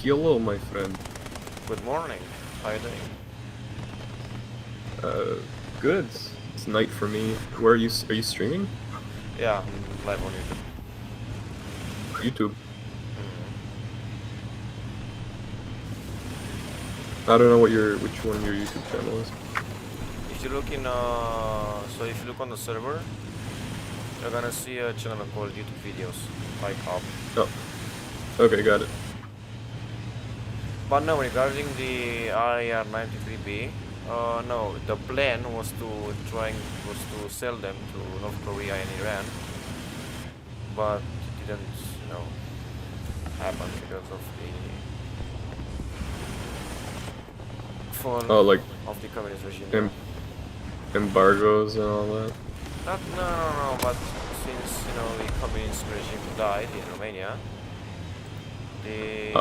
S4: Hello, my friend.
S2: Good morning. How are you doing?
S4: Good. It's night for me. Where are you? Are you streaming?
S2: Yeah, I'm live on YouTube.
S4: YouTube. I don't know which one your YouTube channel is.
S2: If you look in, so if you look on the server, you're gonna see a channel called YouTube Videos, like up.
S4: Oh. Okay, got it.
S2: But no, regarding the IR-93B, no, the plan was to sell them to North Korea and Iran, but it didn't, you know, happen because of the fall
S4: Like
S2: of the communist regime.
S4: embargoes and all that.
S2: No, but since, you know, the communist regime died in Romania, the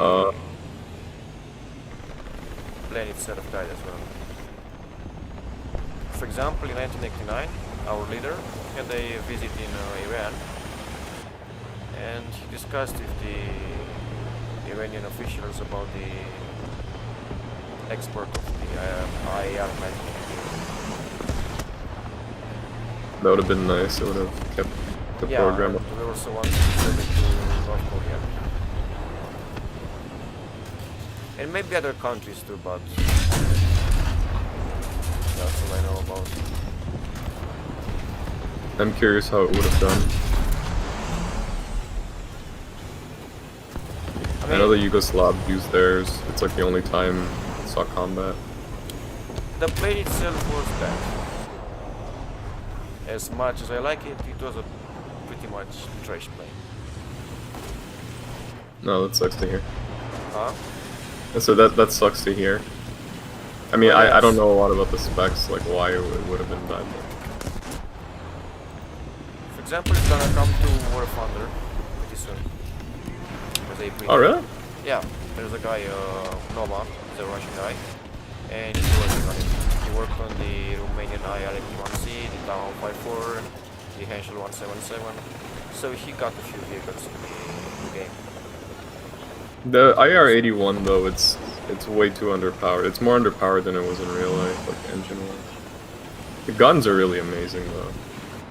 S2: plan itself died as well. For example, in 1989, our leader had a visit in Iran, and he discussed with the Iranian officials about the export of the IR-93.
S4: That would have been nice. It would have kept the program up.
S2: We also want to sell it to North Korea. And maybe other countries too, but that's all I know about.
S4: I'm curious how it would have done. I know the Yugoslav used theirs. It's like the only time I saw combat.
S2: The plane itself was bad. As much as I like it, it was a pretty much trash plane.
S4: No, that sucks to hear.
S2: Huh?
S4: So that sucks to hear. I mean,
S2: Well,
S4: I don't
S2: yes.
S4: know a lot about the specs, like why it would have been bad.
S2: For example, it's gonna come to War Thunder pretty soon. As a
S4: Oh, really?
S2: Yeah, there's a guy, Nova, he's a Russian guy, and he's working on it. He worked on the Romanian IR-81C, the Tau 54, the Henschel 177, so he got a few vehicles in the game.
S4: The IR-81 though, it's way too underpowered. It's more underpowered than it was in real life, like engine-wise. The guns are really amazing though.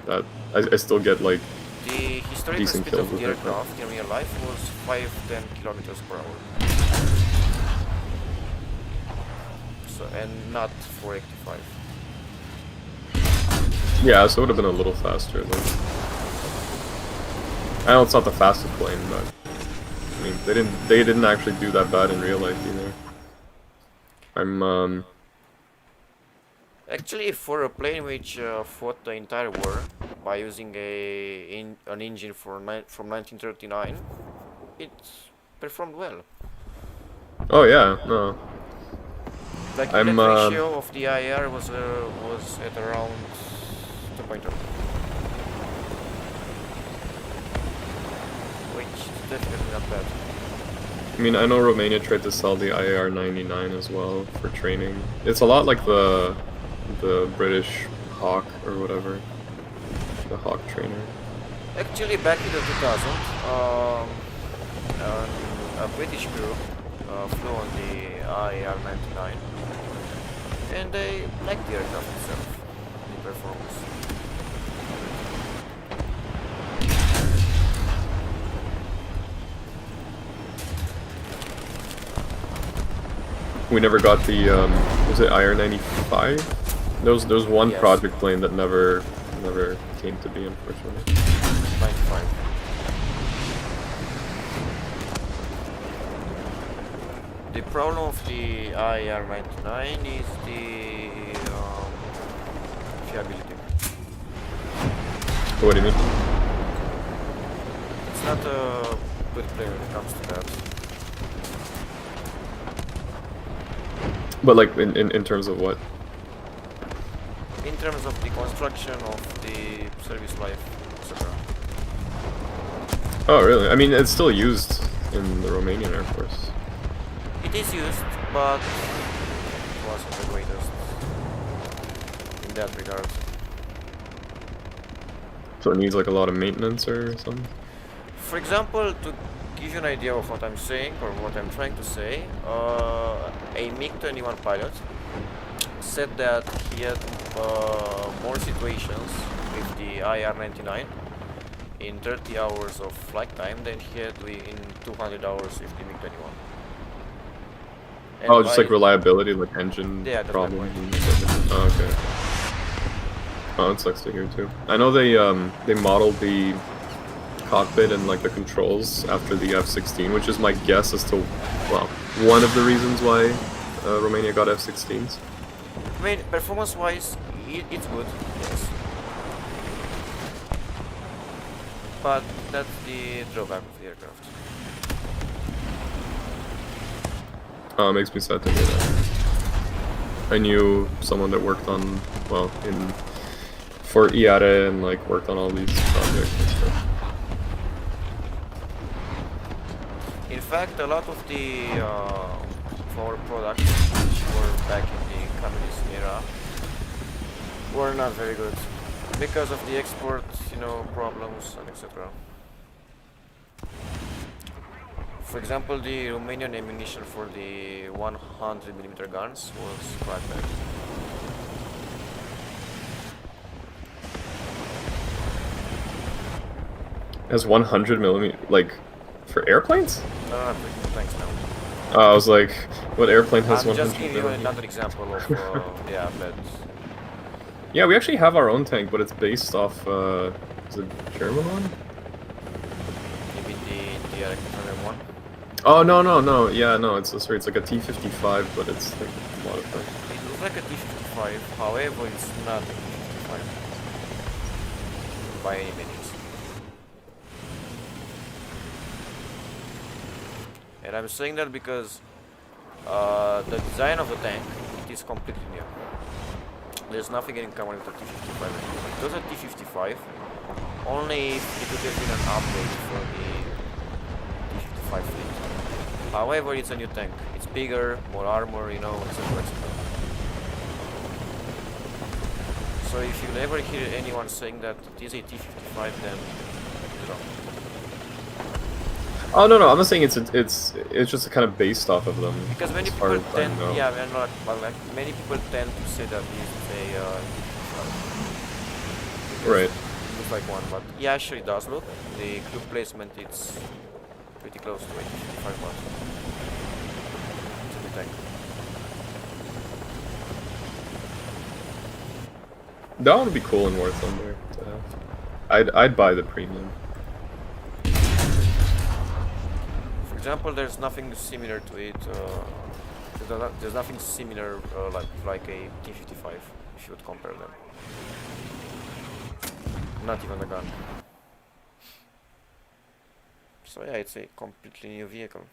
S4: That I still get like
S2: The historical
S4: decent
S2: speed
S4: kills
S2: of
S4: with
S2: the
S4: it.
S2: aircraft in real life was 5-10 kilometers per hour. So, and not 485.
S4: Yeah, so it would have been a little faster though. I know it's not the fastest plane, but I mean they didn't actually do that bad in real life either. I'm
S2: Actually, for a plane which fought the entire war by using an engine from 1939, it performed well.
S4: oh yeah, no.
S2: Like
S4: I'm,
S2: the ratio of the IR was at around 2.0, which is definitely not bad.
S4: I mean, I know Romania tried to sell the IR-99 as well for training. It's a lot like the British Hawk or whatever, the Hawk trainer.
S2: Actually, back in the 2000, a British crew flew on the IR-99, and they liked the aircraft itself, the performance.
S4: We never got the was it IR-95? There was one
S2: Yes.
S4: project plane that never came to be, unfortunately.
S2: 95. The problem of the IR-99 is the fiability.
S4: What do you mean?
S2: It's not a good plane when it comes to that.
S4: But like in terms of what?
S2: In terms of the construction of the service life, etc.
S4: Oh really? I mean, it's still used in the Romanian Air Force.
S2: It is used, but it wasn't the greatest in that regard.
S4: So it needs like a lot of maintenance or something.
S2: For example, to give you an idea of what I'm saying or what I'm trying to say, a MiG-21 pilot said that he had more situations with the IR-99 in 30 hours of flight time than he had in 200 hours with the MiG-21. And
S4: Oh, just
S2: by-
S4: like reliability, like engine
S2: Yeah, that's my
S4: problems.
S2: point.
S4: And stuff. Oh, okay. Oh, that sucks to hear too. I know they modeled the cockpit and like the controls after the F-16, which is my guess as to, well, one of the reasons why Romania got F-16s.
S2: I mean, performance-wise, it's good, yes. But that's the drawback of the aircraft.
S4: Makes me sad to hear that. I knew someone that worked on, well, for IARE and like worked on all these projects and stuff.
S2: In fact, a lot of the of our products, which were back in the communist era, were not very good because of the export, problems and etc. For example, the Romanian ammunition for the 100mm guns was quite bad.
S4: Has 100 millimeter, like, for airplanes?
S2: No, no, no, thanks now.
S4: I was like, what airplane has
S2: I'm
S4: 100
S2: just giving you
S4: millimeter?
S2: another example of, yeah, but
S4: Yeah, we actually have our own tank, but it's based off, is it German one?
S2: maybe the DRX-101.
S4: Oh, no, yeah, no, it's sorry, it's like a T-55, but it's like modified.
S2: It looks like a T-55, however, it's not a T-55 by any means. And I'm saying that because the design of the tank is completely new. There's nothing in common with the T-55. It was a T-55, only if it would have been an update for the T-55 fleet. However, it's a new tank. It's bigger, more armor, etc. So if you never hear anyone saying that it is a T-55, then it's wrong.
S4: Oh, no, I'm not saying it's just kind of based off of them.
S2: Because many
S4: as far
S2: people
S4: as I
S2: tend,
S4: know.
S2: yeah, but like many people tend to say that it's a
S4: Right.
S2: it looks like one, but yeah, actually it does look. The group placement it's pretty close to 55 watts. It's a good tank.
S4: That would be cool in War Thunder to have. I'd buy the premium.
S2: For example, there's nothing similar to it. There's nothing similar like a T-55 if you would compare them. Not even a gun. So yeah, it's a completely new vehicle.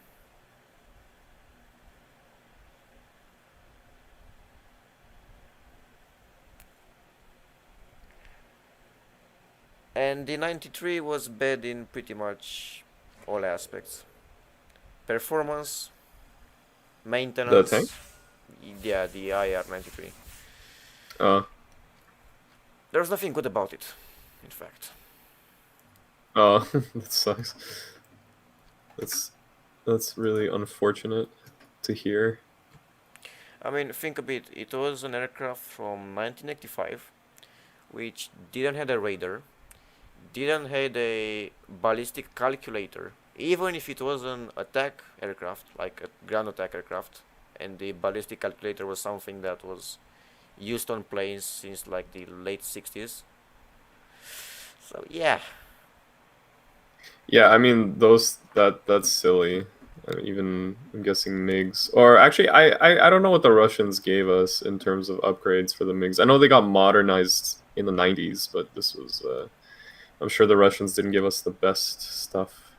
S2: And the 93 was bad in pretty much all aspects. Performance, maintenance.
S4: The tank?
S2: Yeah, the IR-93. There's nothing good about it, in fact.
S4: Oh, that sucks. That's really unfortunate to hear.
S2: I mean, think a bit. It was an aircraft from 1985, which didn't have a radar, didn't have a ballistic calculator, even if it was an attack aircraft, like a ground attack aircraft, and the ballistic calculator was something that was used on planes since like the late 60s. So yeah.
S4: Yeah, I mean that's silly. Even I'm guessing MiGs, or actually I don't know what the Russians gave us in terms of upgrades for the MiGs. I know they got modernized in the 90s, but this was I'm sure the Russians didn't give us the best stuff.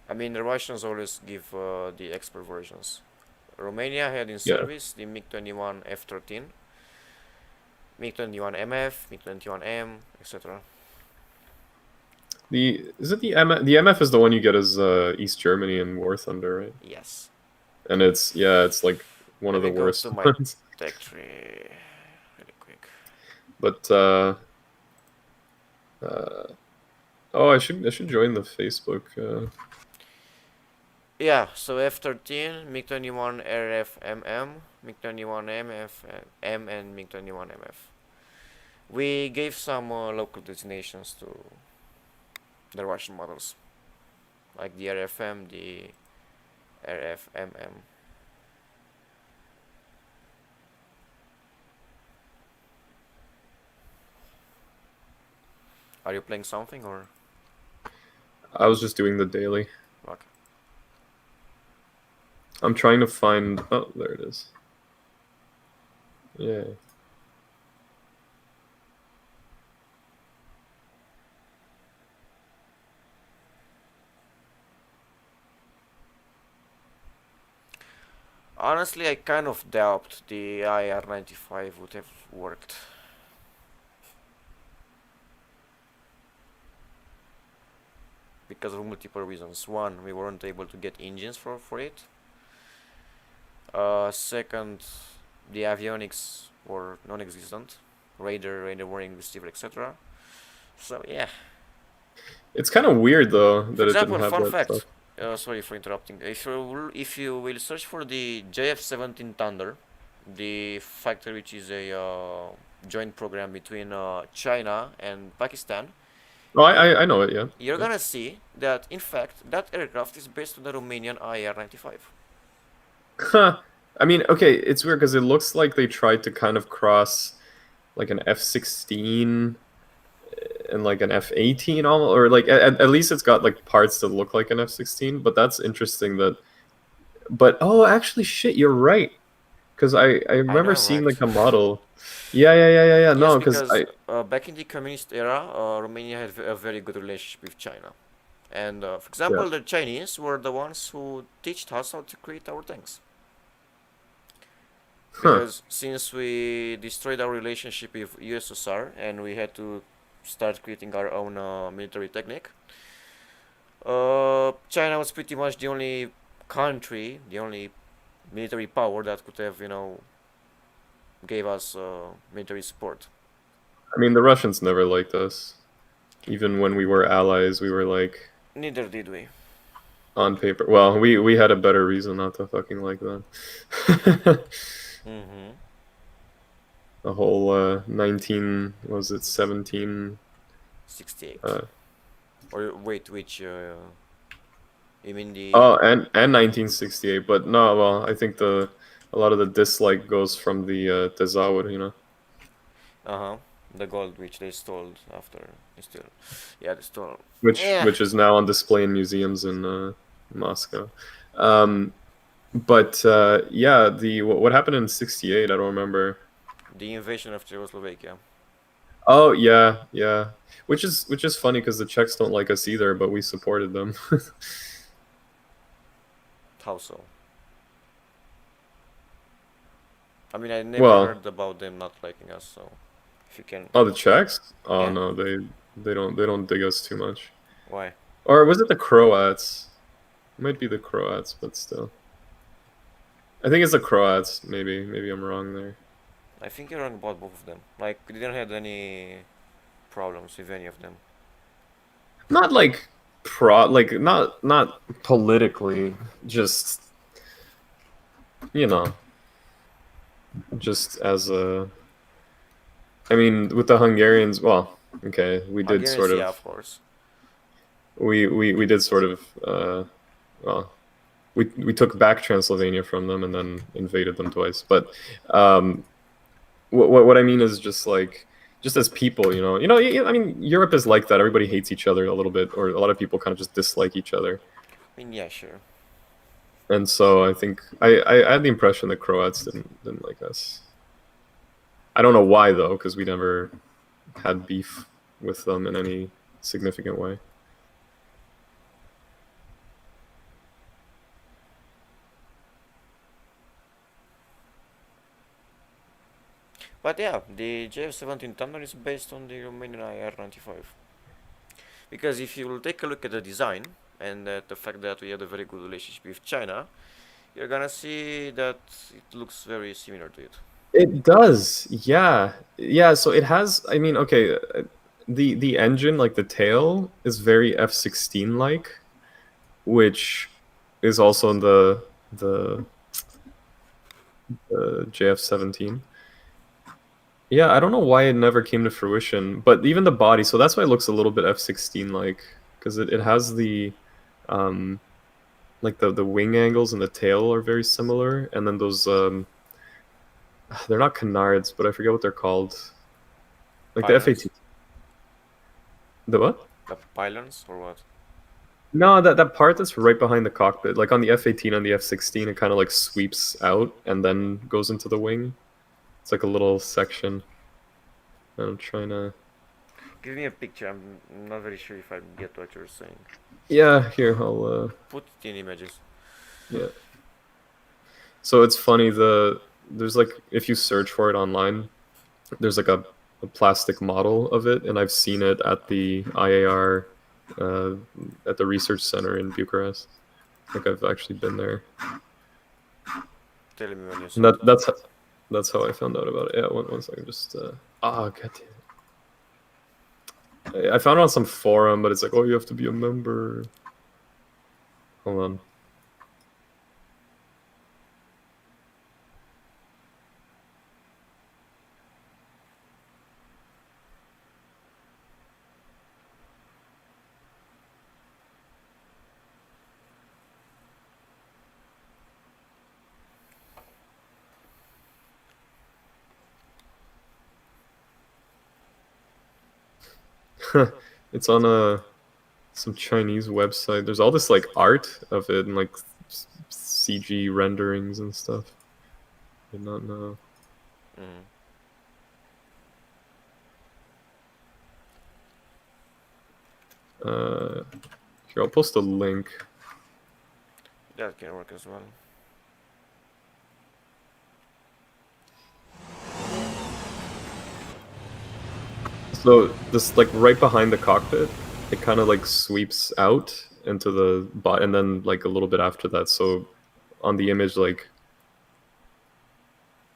S2: I mean, the Russians always give the expert versions. Romania had in
S4: Yeah.
S2: service the MiG-21 F-13, MiG-21 MF, MiG-21 M, etc.
S4: The MF is the one you get as East Germany and War Thunder, right?
S2: Yes.
S4: And it's like one of the
S2: Let me go
S4: worst
S2: to my
S4: ones.
S2: tech tree really quick.
S4: But oh, I should join the Facebook.
S2: Yeah, so F-13, MiG-21 RF MM, MiG-21 M and MiG-21 MF. We gave some local designations to the Russian models, like the RFM, the RFMM. Are you playing something or?
S4: I was just doing the daily.
S2: Okay.
S4: I'm trying to find. Oh, there it is. Yeah.
S2: Honestly, I kind of doubt the IR-95 would have worked. Because of multiple reasons. One, we weren't able to get engines for it. Second, the avionics were non-existent. Radar warning receiver, etc. So yeah.
S4: It's kind of weird though
S2: For
S4: that it
S2: example,
S4: didn't have
S2: fun
S4: that
S2: fact.
S4: stuff.
S2: Sorry for interrupting. If you will search for the JF-17 Thunder, the factory which is a joint program between China and Pakistan,
S4: Oh, I know it. Yeah.
S2: you're
S4: Yeah.
S2: gonna see that in fact that aircraft is based on the Romanian IR-95.
S4: Huh. I mean, okay, it's weird because it looks like they tried to kind of cross like an F-16 and like an F-18 almost, or like at least it's got like parts that look like an F-16. But that's interesting that. But oh, actually, shit, you're right. Because I remember
S2: I'm
S4: seeing
S2: right.
S4: like a model. Yeah. No,
S2: Yes,
S4: because
S2: because
S4: I.
S2: back in the communist era, Romania had a very good relationship with China. And for
S4: Yeah.
S2: example, the Chinese were the ones who taught us how to create our tanks.
S4: Huh.
S2: Because since we destroyed our relationship with USSR and we had to start creating our own military technique, China was pretty much the only country, the only military power that could have, gave us military support.
S4: I mean, the Russians never liked us. Even when we were allies, we were like
S2: Neither did we.
S4: on paper. Well, we had a better reason not to fucking like them.
S2: Mm-hmm.
S4: The whole 19 was it 17
S2: 68.
S4: uh,
S2: Or wait, which? You mean the?
S4: oh and 1968, but no, well, I think a lot of the dislike goes from the Tezauer, you know.
S2: Uh-huh. The gold which they stole after. They still. Yeah, they stole.
S4: which
S2: Yeah.
S4: which is now on display in museums in Moscow. But yeah, the what happened in '68? I don't remember.
S2: The invasion of Czechoslovakia.
S4: Oh yeah, which is funny because the Czechs don't like us either, but we supported them.
S2: How so? I mean, I never
S4: Well,
S2: heard about them not liking us. So, if you can,
S4: oh, the Czechs? Oh
S2: Yeah.
S4: no, they don't dig us too much.
S2: why?
S4: Or was it the Croats? It might be the Croats, but still. I think it's the Croats. Maybe I'm wrong there.
S2: I think you're wrong about both of them. Like, we didn't have any problems with any of them.
S4: Not like not politically, just just as a. I mean, with the Hungarians, well, okay, we did
S2: Hungarians,
S4: sort of
S2: yeah, of course.
S4: we did sort of well, we took back Transylvania from them and then invaded them twice. But what I mean is just like just as people, I mean, Europe is like that. Everybody hates each other a little bit, or a lot of people kind of just dislike each other.
S2: I mean, yeah, sure.
S4: And so I think I had the impression that Croats didn't like us. I don't know why though, because we never had beef with them in any significant way.
S2: But yeah, the JF-17 Thunder is based on the Romanian IR-95. Because if you will take a look at the design and at the fact that we had a very good relationship with China, you're gonna see that it looks very similar to it.
S4: It does, yeah. So it has. I mean, okay, the engine, like the tail, is very F-16 like, which is also the JF-17. Yeah, I don't know why it never came to fruition, but even the body, so that's why it looks a little bit F-16 like, because it has the, like the wing angles and the tail are very similar, and then those, they're not canards, but I forget what they're called. Like the
S2: Pylons?
S4: F-18. The what?
S2: The pylons or what?
S4: No, that part that's right behind the cockpit, like on the F-18 and the F-16, it kind of like sweeps out and then goes into the wing. It's like a little section. I'm trying to...
S2: Give me a picture. I'm not very sure if I get what you're saying.
S4: Yeah, here, I'll...
S2: Put it in images.
S4: Yeah. So it's funny, there's like, if you search for it online, there's like a plastic model of it, and I've seen it at the IAR, at the research center in Bucharest. Like I've actually been there.
S2: Tell me when you
S4: And
S2: saw it.
S4: that's how I found out about it. Yeah, one second, just god damn it. I found it on some forum, but it's like, oh, you have to be a member. Hold on. It's on some Chinese website. There's all this like art of it and like CG renderings and stuff. I did not know.
S2: Mm.
S4: Here, I'll post a link.
S2: That can work as well.
S4: So this like right behind the cockpit, it kind of like sweeps out into the bot, and then like a little bit after that. So on the image, like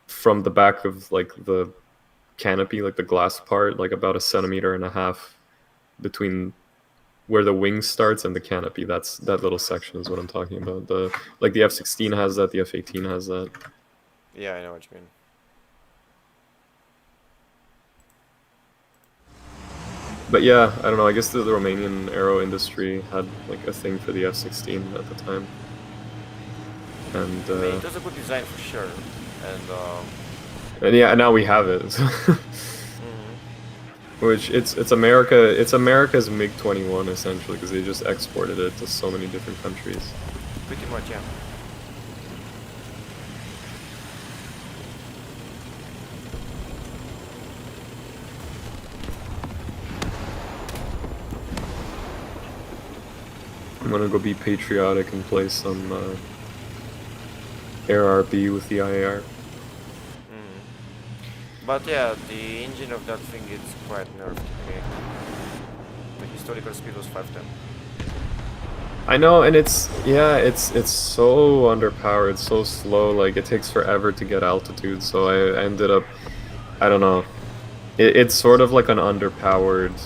S4: from the back of like the canopy, like the glass part, like about 1.5 centimeters between where the wing starts and the canopy. That little section is what I'm talking about. The like the F-16 has that, the F-18 has that.
S2: Yeah, I know what you mean.
S4: But yeah, I don't know. I guess the Romanian aero industry had like a thing for the F-16 at the time. And
S2: I mean, it was a good design for sure. And
S4: yeah, now we have it.
S2: mhm.
S4: Which it's America's MiG-21 essentially, because they just exported it to so many different countries.
S2: Pretty much, yeah.
S4: I'm gonna go be patriotic and play some Air RB with the IAR.
S2: Mm. But yeah, the engine of that thing is quite nerfed. Okay. The historical speed was 510.
S4: I know, and it's so underpowered, so slow. Like it takes forever to get altitude. So I ended up, I don't know. It's sort of like an underpowered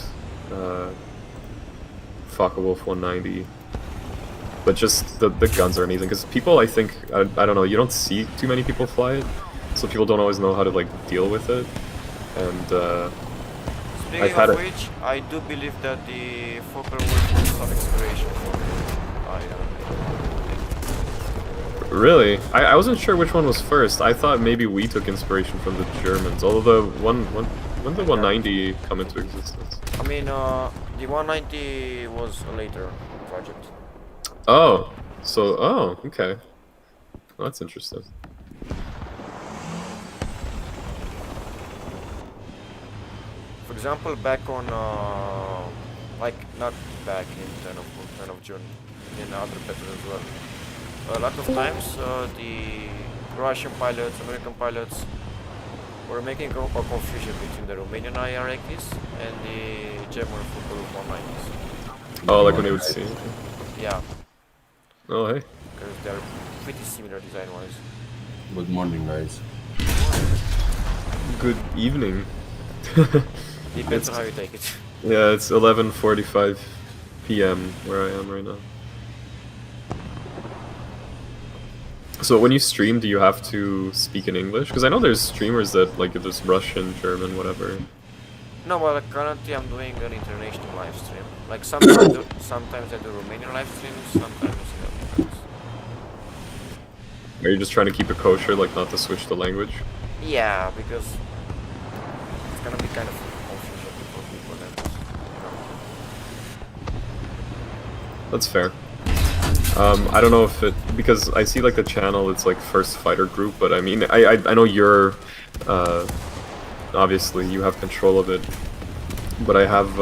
S4: Focke-Wulf 190. But just the guns are amazing, because people, I think, I don't know, you don't see too many people fly it, so people don't always know how to like deal with it. And
S2: Speaking
S4: I've had
S2: of
S4: it.
S2: which, I do believe that the Focke-Wulf was some inspiration for
S4: Really, I wasn't sure which one was first. I thought maybe we took inspiration from the Germans, although when did the 190 come into existence?
S2: I mean, the 190 was a later project.
S4: Oh, okay. Well, that's interesting.
S2: For example, back on, like, not back in 10 of June, in other battles as well. A lot of times, the Russian pilots, American pilots, were making a confusion between the Romanian IRAKs and the German Focke-Wulf 190s.
S4: Oh, like when they would see.
S2: Yeah,
S4: Oh, hey.
S2: because they're pretty similar design-wise.
S5: Good morning, guys.
S4: Good evening.
S2: Depends on how you take it.
S4: Yeah, it's 11:45 p.m. where I am right now. So when you stream, do you have to speak in English? Because I know there's streamers that like there's Russian, German, whatever.
S2: No, well, currently I'm doing an international live stream. Like sometimes I do Romanian live streams, sometimes
S4: Are you just trying to keep it kosher, like not to switch the language?
S2: yeah, because it's gonna be kind of official for people that,
S4: That's fair. I don't know if it, because I see like the channel, it's like First Fighter Group, but I mean, I know you're, obviously you have control of it, but I have,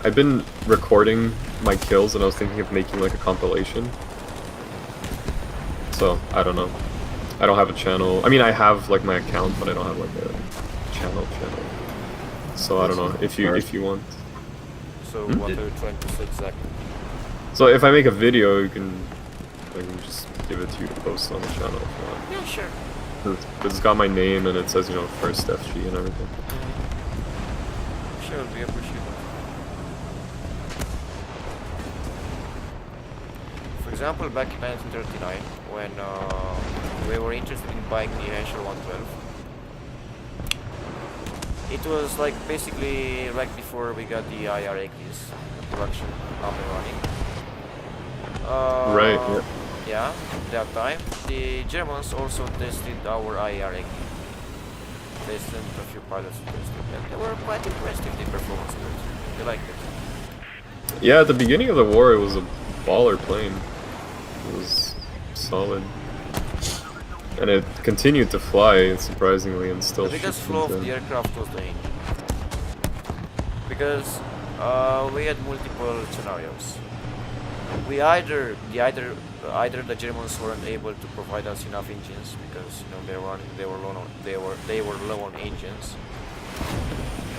S4: I've been recording my kills and I was thinking of making like a compilation. So, I don't know. I don't have a channel. I mean, I have like my account, but I don't have like a channel. So I don't know if you want.
S2: so
S4: Hmm?
S2: what are you trying to say exactly?
S4: So if I make a video, I can just give it to you to post on the channel if you want.
S2: Yeah, sure.
S4: It's got my name and it says, you know, First FG and everything.
S2: Sure, we appreciate it. For example, back in 1939, when we were interested in buying the Henshaw 112, it was like basically right before we got the IRAKs production up and running.
S4: Right, yeah.
S2: Yeah, that time the Germans also tested our IRAK. They sent a few pilots to test it, and they were quite impressed with the performance of it. They liked it.
S4: Yeah, at the beginning of the war, it was a baller plane. It was solid. And it continued to fly, surprisingly, and still
S2: The biggest
S4: shoot
S2: flaw of
S4: them.
S2: the aircraft was the engine. Because we had multiple scenarios. We either the Germans weren't able to provide us enough engines because you know they were low on engines,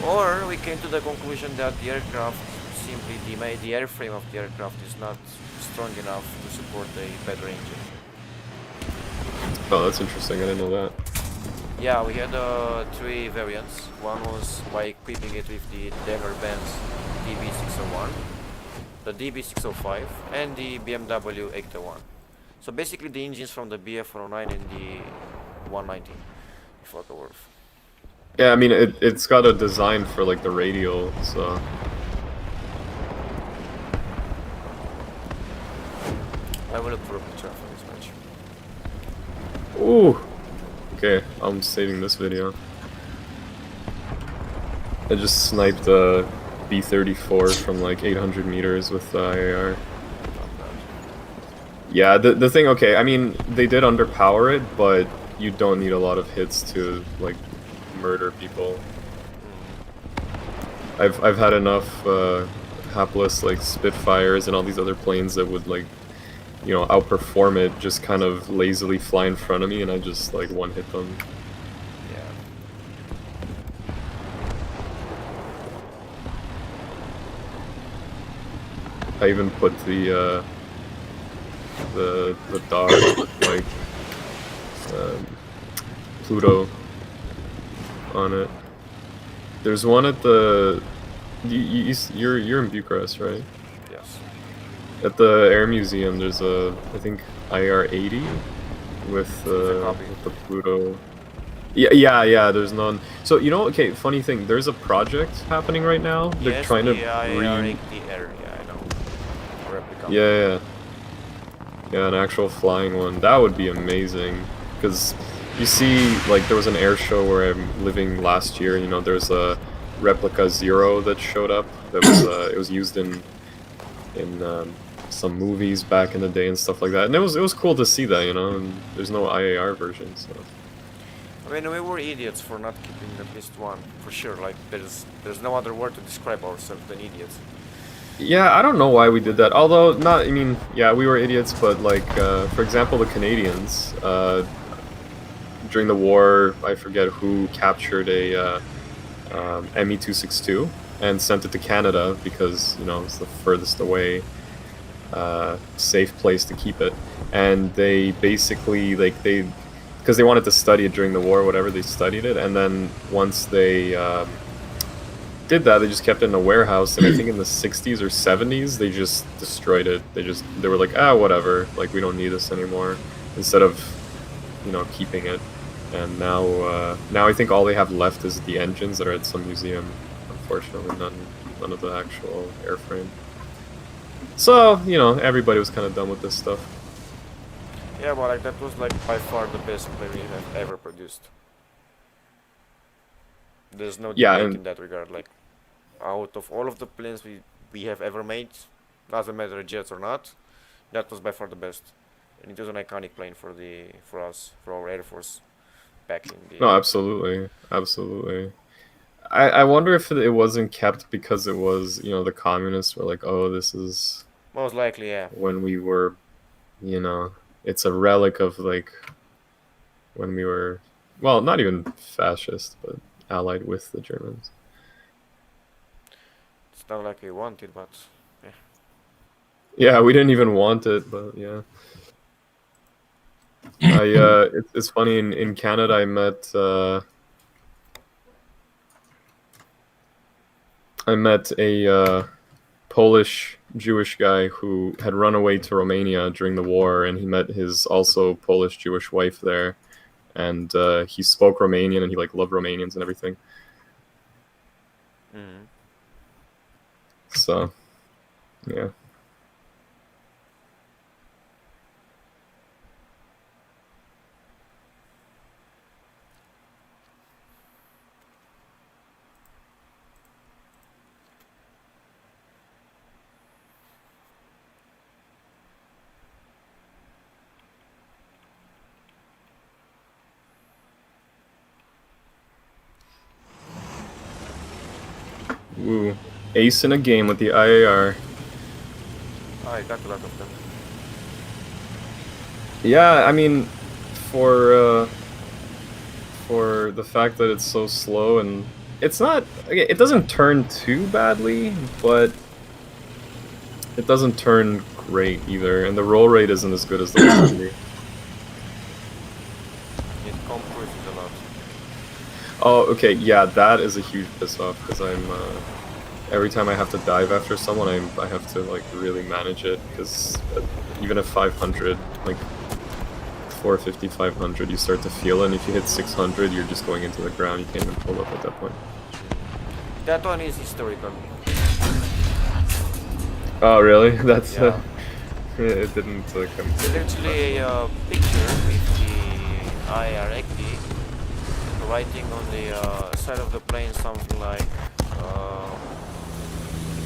S2: or we came to the conclusion that the aircraft simply the airframe of the aircraft is not strong enough to support a better engine.
S4: Oh, that's interesting. I didn't know that.
S2: Yeah, we had 3 variants. One was by equipping it with the Daimler-Benz DB601, the DB605, and the BMW 801. So basically the engines from the BF-109 and the 190, Focke-Wulf.
S4: Yeah, I mean, it's got a design for, like, the radial, so...
S2: I will look for a picture for this match.
S4: Ooh! Okay, I'm saving this video. I just sniped a B-34 from like 800 meters with the IAR.
S2: Not bad.
S4: Yeah, the thing, okay, I mean, they did underpower it, but you don't need a lot of hits to, like, murder people. I've had enough hapless, like, Spitfires and all these other planes that would, like, you know, outperform it, just kind of lazily fly in front of me, and I just, like, one-hit them.
S2: Yeah.
S4: I even put the dog, like, Pluto on it. There's one at the... You're in Bucharest, right?
S2: Yes.
S4: At the Air Museum, there's a, I think, IR-80 with
S2: a copy.
S4: the Pluto. Yeah, there's none. So, you know, okay, funny thing, there's a project happening right now. They're
S2: Yes,
S4: trying to
S2: the IR-80R, yeah, I know. A replica.
S4: Yeah, an actual flying one. That would be amazing. Because you see, like, there was an air show where I'm living last year, you know, there's a Replica Zero that showed up. That was, it was used in some movies back in the day and stuff like that. And it was cool to see that, you know, and there's no IAR version, so...
S2: I mean, we were idiots for not keeping at least one, for sure. Like, there's no other word to describe ourselves than idiots.
S4: Yeah, I don't know why we did that. Although, I mean, yeah, we were idiots, but like, for example, the Canadians, during the war, I forget who captured a ME-262 and sent it to Canada because, you know, it's the furthest away safe place to keep it. And they basically, like, because they wanted to study it during the war or whatever, they studied it, and then once they did that, they just kept it in a warehouse, and I think in the 60s or 70s, they just destroyed it. They were like, whatever, like, we don't need this anymore. instead of, you know, keeping it. And now I think all they have left is the engines that are at some museum. Unfortunately, none of the actual airframe. So, you know, everybody was kind of done with this stuff.
S2: Yeah, but like that was like by far the best plane we have ever produced. There's no
S4: Yeah,
S2: debate
S4: and-
S2: in that regard. Like, out of all of the planes we have ever made, doesn't matter jets or not, that was by far the best. And it was an iconic plane for us, for our Air Force, back in the.
S4: No, absolutely, absolutely. I wonder if it wasn't kept because it was, you know, the communists were like, oh, this is
S2: Most likely, yeah.
S4: when we were, you know, it's a relic of like when we were, well, not even fascist, but allied with the Germans.
S2: It's not like we wanted, but
S4: Yeah, we didn't even want it, but yeah. It's funny in Canada I met a Polish Jewish guy who had run away to Romania during the war, and he met his also Polish Jewish wife there, and he spoke Romanian and he like loved Romanians and everything.
S2: mm.
S4: So, yeah. Ooh, ace in a game with the IAR.
S2: I got a lot of them.
S4: Yeah, I mean, for the fact that it's so slow and it's not, okay, it doesn't turn too badly, but it doesn't turn great either, and the roll rate isn't as good as the one should be.
S2: It compresses a lot.
S4: Oh, okay, yeah, that is a huge piss off because I'm every time I have to dive after someone, I have to like really manage it because even at 500, like 450, 500, you start to feel it, and if you hit 600, you're just going into the ground. You can't even pull up at that point.
S2: That one is historical.
S4: Oh, really? That's
S2: Yeah.
S4: it didn't come.
S2: It's actually a picture with the IRXD writing on the side of the plane something like,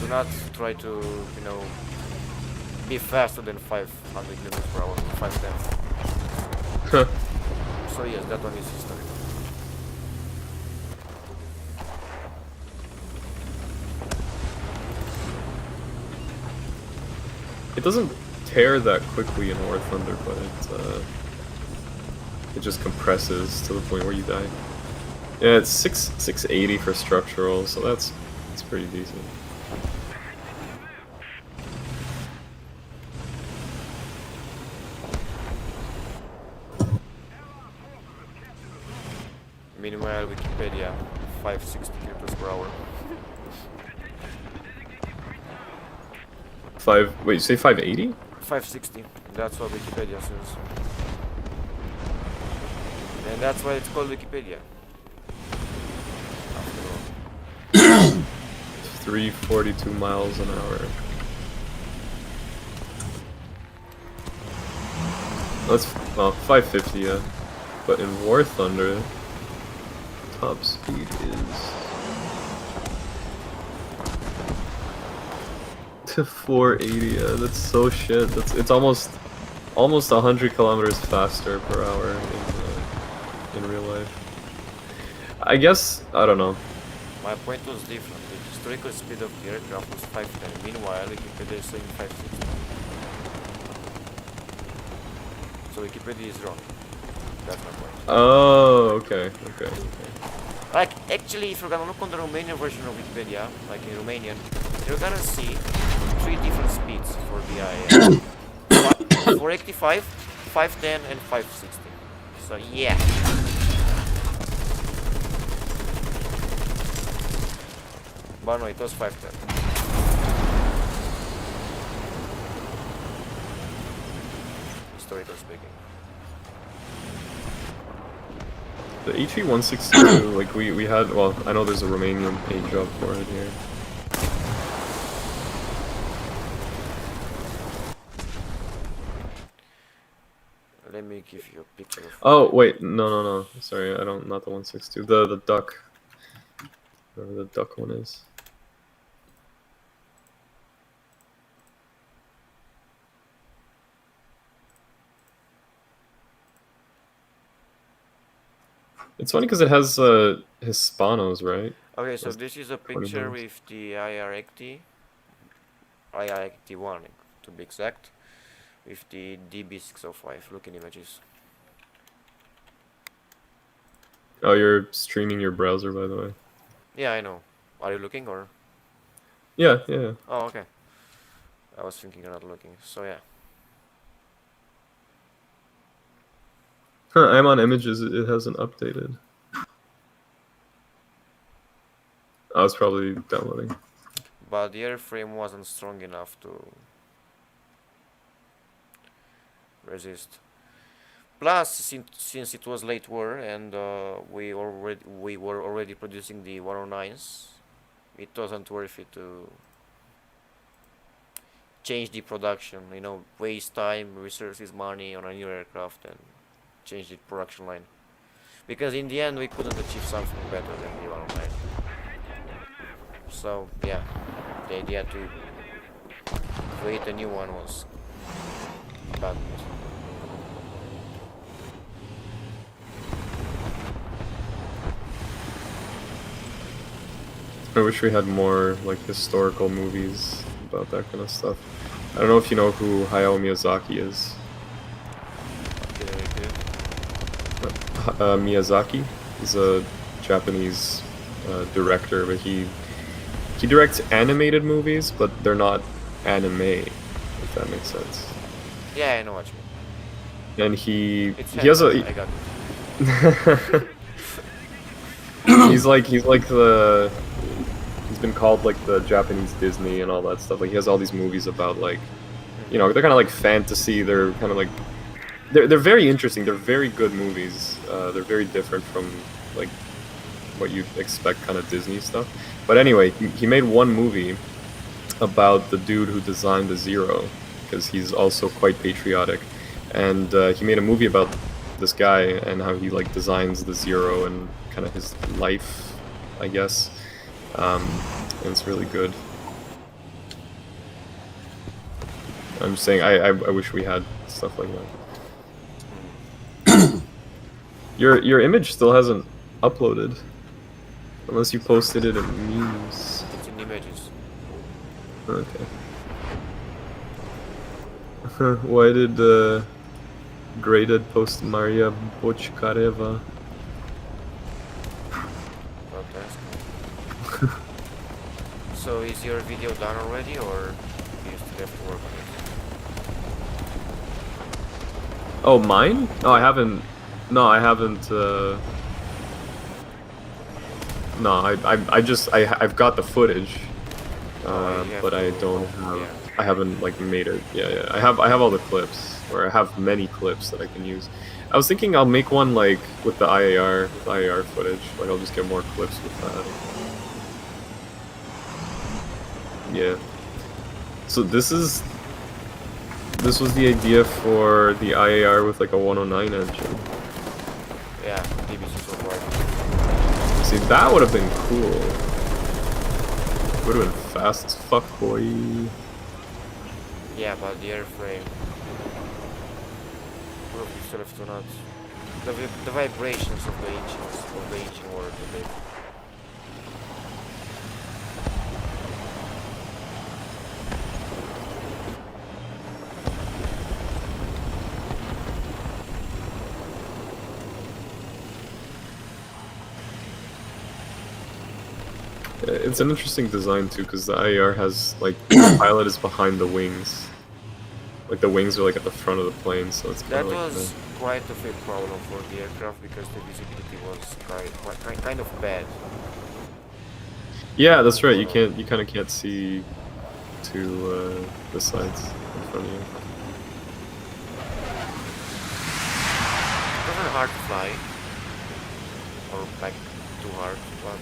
S2: do not try to, you know, be faster than 500 kilometers per hour, 510. So yes, that one is historical.
S4: It doesn't tear that quickly in War Thunder, but it just compresses to the point where you die. Yeah, it's 680 for structural, so that's pretty decent.
S2: Meanwhile, Wikipedia, 560 kilometers per hour.
S4: Wait, you say 580?
S2: 560. That's what Wikipedia says. And that's why it's called Wikipedia. After all.
S4: 342 miles an hour. That's, well, 550, yeah. But in War Thunder, top speed is to 480. Yeah, that's so shit. It's almost 100 kilometers faster per hour in real life. I guess, I don't know.
S2: My point was different. The historical speed of the aircraft was 510. Meanwhile, Wikipedia is saying 560. So Wikipedia is wrong. That's my point.
S4: Oh, okay.
S2: Like, actually, if you're gonna look on the Romanian version of Wikipedia, like in Romanian, you're gonna see 3 different speeds for the IA. 485, 510, and 560. So yeah. But no, it was 510. Historical speaking.
S4: The HE-162, like we had, well, I know there's a Romanian page up for it here.
S2: Let me give you a picture of.
S4: Oh wait, no. Sorry, I don't. Not the 162. The duck. Whatever the duck one is. It's funny because it has Hispanos, right?
S2: Okay, so
S4: That's
S2: this is a
S4: 20
S2: picture
S4: minutes.
S2: with the IRXT1 to be exact, with the DB605 looking images.
S4: Oh, you're streaming your browser, by the way.
S2: Yeah, I know. Are you looking or?
S4: Yeah.
S2: Oh, okay. I was thinking you're not looking. So yeah.
S4: Huh, I'm on images. It hasn't updated. I was probably downloading.
S2: But the airframe wasn't strong enough to resist. Plus, since it was late war and we were already producing the 109s, it wasn't worth it to change the production. You know, waste time, resources, money on a new aircraft and change the production line. Because in the end, we couldn't achieve something better than the 109. So yeah, the idea to create a new one was bad.
S4: I wish we had more like historical movies about that kind of stuff. I don't know if you know who Hayao Miyazaki is. Miyazaki is a Japanese director, but he directs animated movies, but they're not anime, if that makes sense.
S2: Yeah, I know what you mean.
S4: And he
S2: It's
S4: has a
S2: I got it.
S4: he's like the he's been called like the Japanese Disney and all that stuff. Like he has all these movies about like, you know, they're kind of like fantasy. They're kind of like they're very interesting. They're very good movies. They're very different from like what you'd expect kind of Disney stuff. But anyway, he made one movie about the dude who designed the Zero because he's also quite patriotic, and he made a movie about this guy and how he like designs the Zero and kind of his life, I guess. And it's really good. I'm just saying, I wish we had stuff like that. Your image still hasn't uploaded, unless you posted it in memes.
S2: It's in images.
S4: Okay. Why did Graded post Maria Bochkareva?
S2: Grotesque. So is your video done already, or do you still have to work on it?
S4: Oh, mine? Oh, I haven't. No, I haven't. No, I've got the footage, but I don't have.
S2: Yeah.
S4: I haven't like made it. Yeah. I have all the clips, or I have many clips that I can use. I was thinking I'll make one like with the IAR footage. Like I'll just get more clips with that. Yeah. So this was the idea for the IAR with like a 109 engine.
S2: Yeah, DB6 was right.
S4: See, that would have been cool. Would have been fast as fuck, boy.
S2: Yeah, but the airframe. Probably still have to not. The vibrations of the engine were too big.
S4: It's an interesting design too, because the IAR has like the pilot is behind the wings. Like the wings are like at the front of the plane, so it's kind
S2: That
S4: of like.
S2: was quite a big problem for the aircraft because the visibility was kind of bad.
S4: Yeah, that's right. You kind of can't see to the sides in front of you.
S2: It wasn't hard to fly. or like too hard, but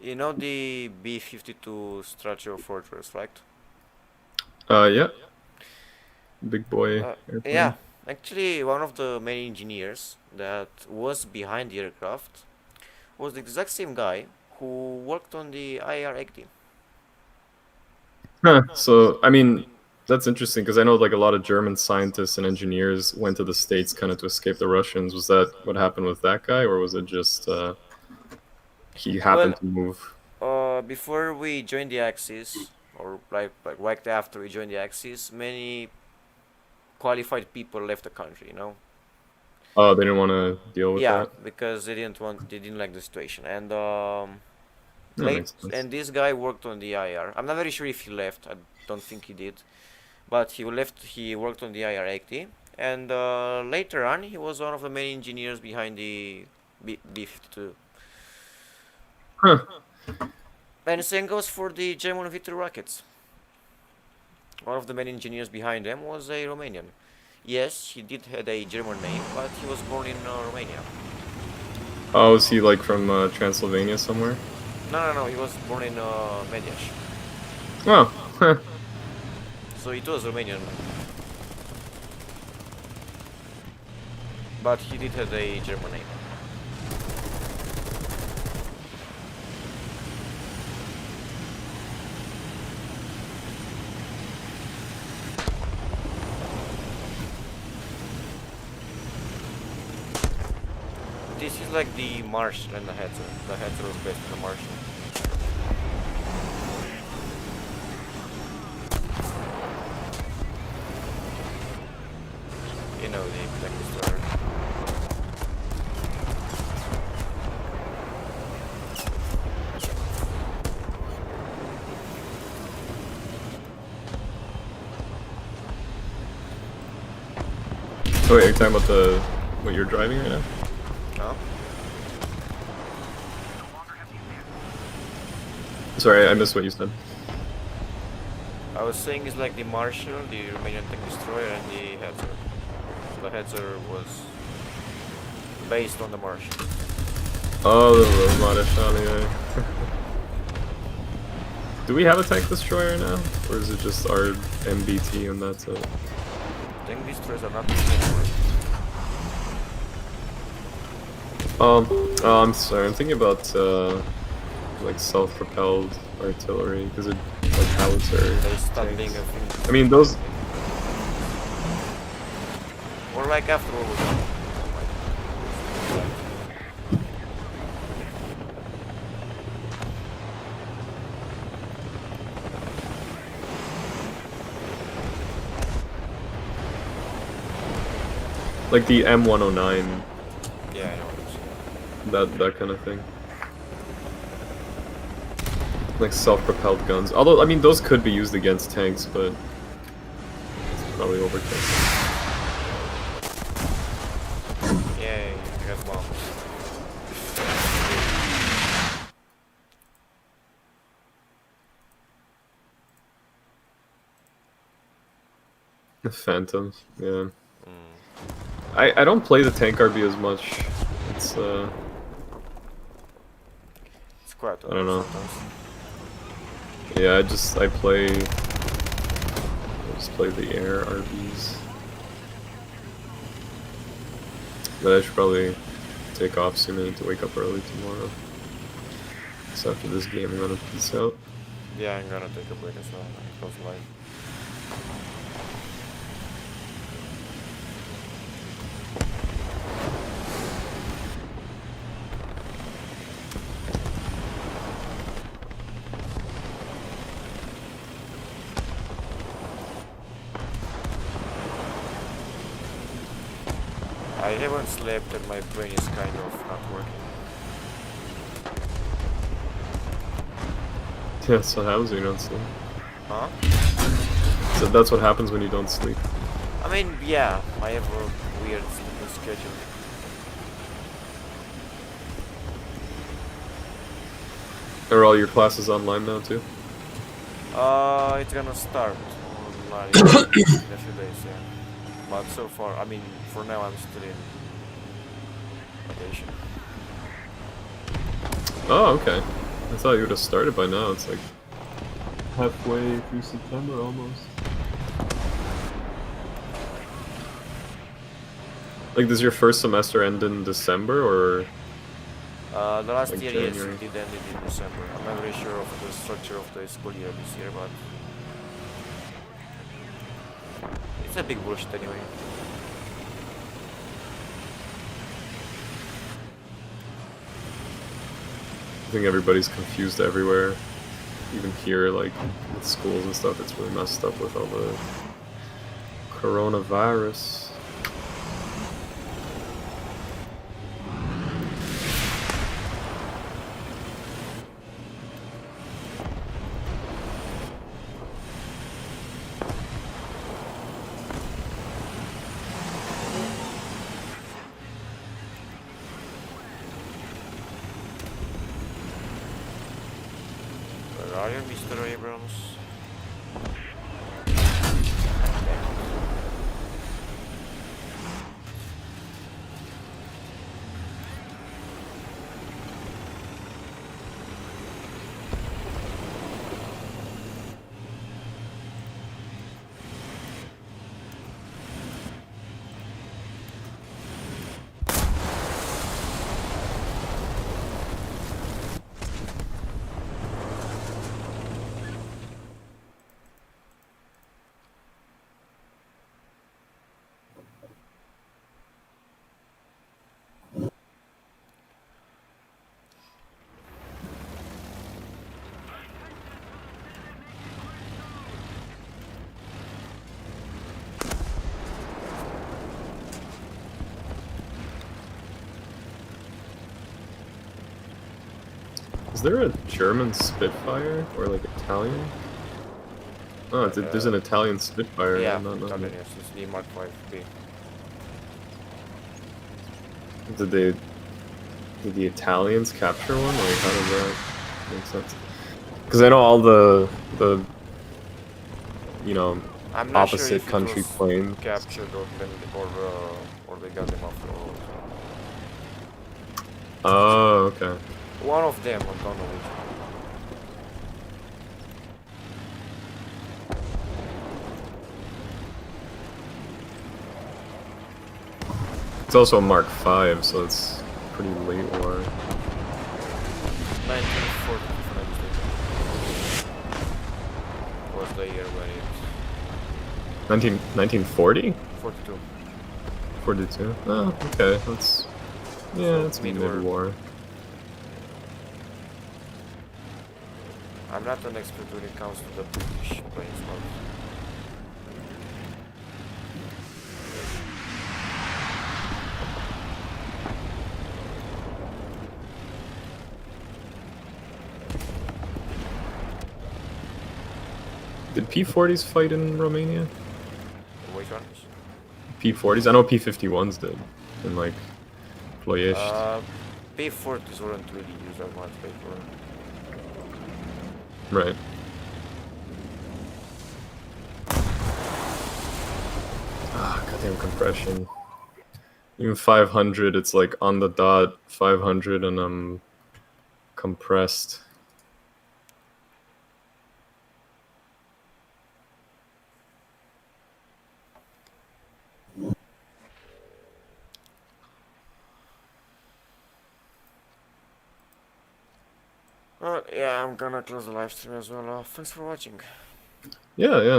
S2: you know the B-52 Stratofortress, Fortress, right?
S4: Yeah. Big boy airplane.
S2: Yeah, actually, one of the main engineers that was behind the aircraft was the exact same guy who worked on the IR-80.
S4: Huh. So, I mean, that's interesting because I know like a lot of German scientists and engineers went to the States kind of to escape the Russians. Was that what happened with that guy, or was it just he happened
S2: Well,
S4: to move?
S2: before we joined the Axis, or like right after we joined the Axis, many qualified people left the country.
S4: Oh, they didn't want to deal with
S2: Yeah,
S4: that.
S2: because they didn't like the situation, and
S4: That makes sense.
S2: this guy worked on the IR. I'm not very sure if he left. I don't think he did, but he left. He worked on the IR-80, and later on, he was one of the main engineers behind the B-52.
S4: Huh.
S2: And the same goes for the German V2 rockets. One of the main engineers behind them was a Romanian. Yes, he did have a German name, but he was born in Romania.
S4: Oh, is he like from Transylvania somewhere?
S2: No, he was born in Mediaș.
S4: Oh. Huh.
S2: So it was Romanian. But he did have a German name. This is like the Marshal and the Hetzer. The Hetzer was based on the Marshal. You know, the Black Destroyer.
S4: Oh, wait, you're talking about what you're driving right now?
S2: No?
S4: Sorry, I missed what you said.
S2: I was saying it's like the Marshal, the Romanian tank destroyer, and the Hetzer. The Hetzer was based on the Marshal.
S4: Oh, the Marechal, yeah. Do we have a tank destroyer now? Or is it just our MBT and that's it?
S2: Tank destroyers are not anymore.
S4: I'm sorry, I'm thinking about like self-propelled artillery, because it like howitzer
S2: They stopped being
S4: tanks.
S2: a thing.
S4: I mean, those.
S2: Or like after World War II.
S4: Like the M109,
S2: Yeah, I know what you're saying.
S4: that kind of thing. Like self-propelled guns. Although, I mean, those could be used against tanks, but it's probably overkill.
S2: Yeah, you got bombs.
S4: The Phantoms, yeah.
S2: Mm.
S4: I don't play the tank RB as much. It's
S2: It's quite
S4: I don't know.
S2: sometimes.
S4: Yeah, I just play the air RBs. But I should probably take off soon. I need to wake up early tomorrow. So after this game, I'm gonna peace out.
S2: Yeah, I'm gonna take a break as well. Close life. I haven't slept and my brain is kind of not working.
S4: Yeah, that's what happens when you don't sleep.
S2: Huh?
S4: So that's what happens when you don't sleep.
S2: I mean, yeah, I have a weird sleeping schedule.
S4: Are all your classes online now too?
S2: It's gonna start online in a few days, yeah. But so far, I mean, for now I'm still in vacation.
S4: Oh, okay. I thought you would have started by now. It's like halfway through September almost. Like, does your first semester end in December or?
S2: The last
S4: Like
S2: year, yes,
S4: January.
S2: it did end in December. I'm not very sure of the structure of the school year this year, but it's a big bullshit anyway.
S4: I think everybody's confused everywhere. Even here, like with schools and stuff, it's really messed up with all the coronavirus.
S2: Where are you, Mr. Abrams?
S4: Is there a German Spitfire or like Italian? Oh, there's an Italian Spitfire.
S2: Yeah,
S4: No, no,
S2: Italian,
S4: no.
S2: yes, it's the Mark 5B.
S4: Did the Italians capture one? Like, how does that make sense? Because I know all the you know
S2: I'm not sure
S4: opposite
S2: if
S4: country
S2: it was
S4: planes.
S2: captured or they got them afterwards.
S4: Oh, okay.
S2: One of them, I don't know which one.
S4: It's also a Mark V, so it's pretty late war.
S2: 1940, if I'm not mistaken. Was the year when it
S4: 1940?
S2: 42.
S4: 42? Oh, okay. That's it's
S2: mid-war.
S4: mid-war.
S2: I'm not an expert when it comes to the British planes, but
S4: Did P-40s fight in Romania?
S2: which one?
S4: P-40s? I know P-51s did. In like Ploiești.
S2: P-40s weren't really used that much before.
S4: Right. Ah, goddamn compression. Even 500, it's like on the dot 500 and I'm compressed.
S2: Yeah, I'm gonna close the live stream as well. Thanks for watching.
S4: Yeah, yeah.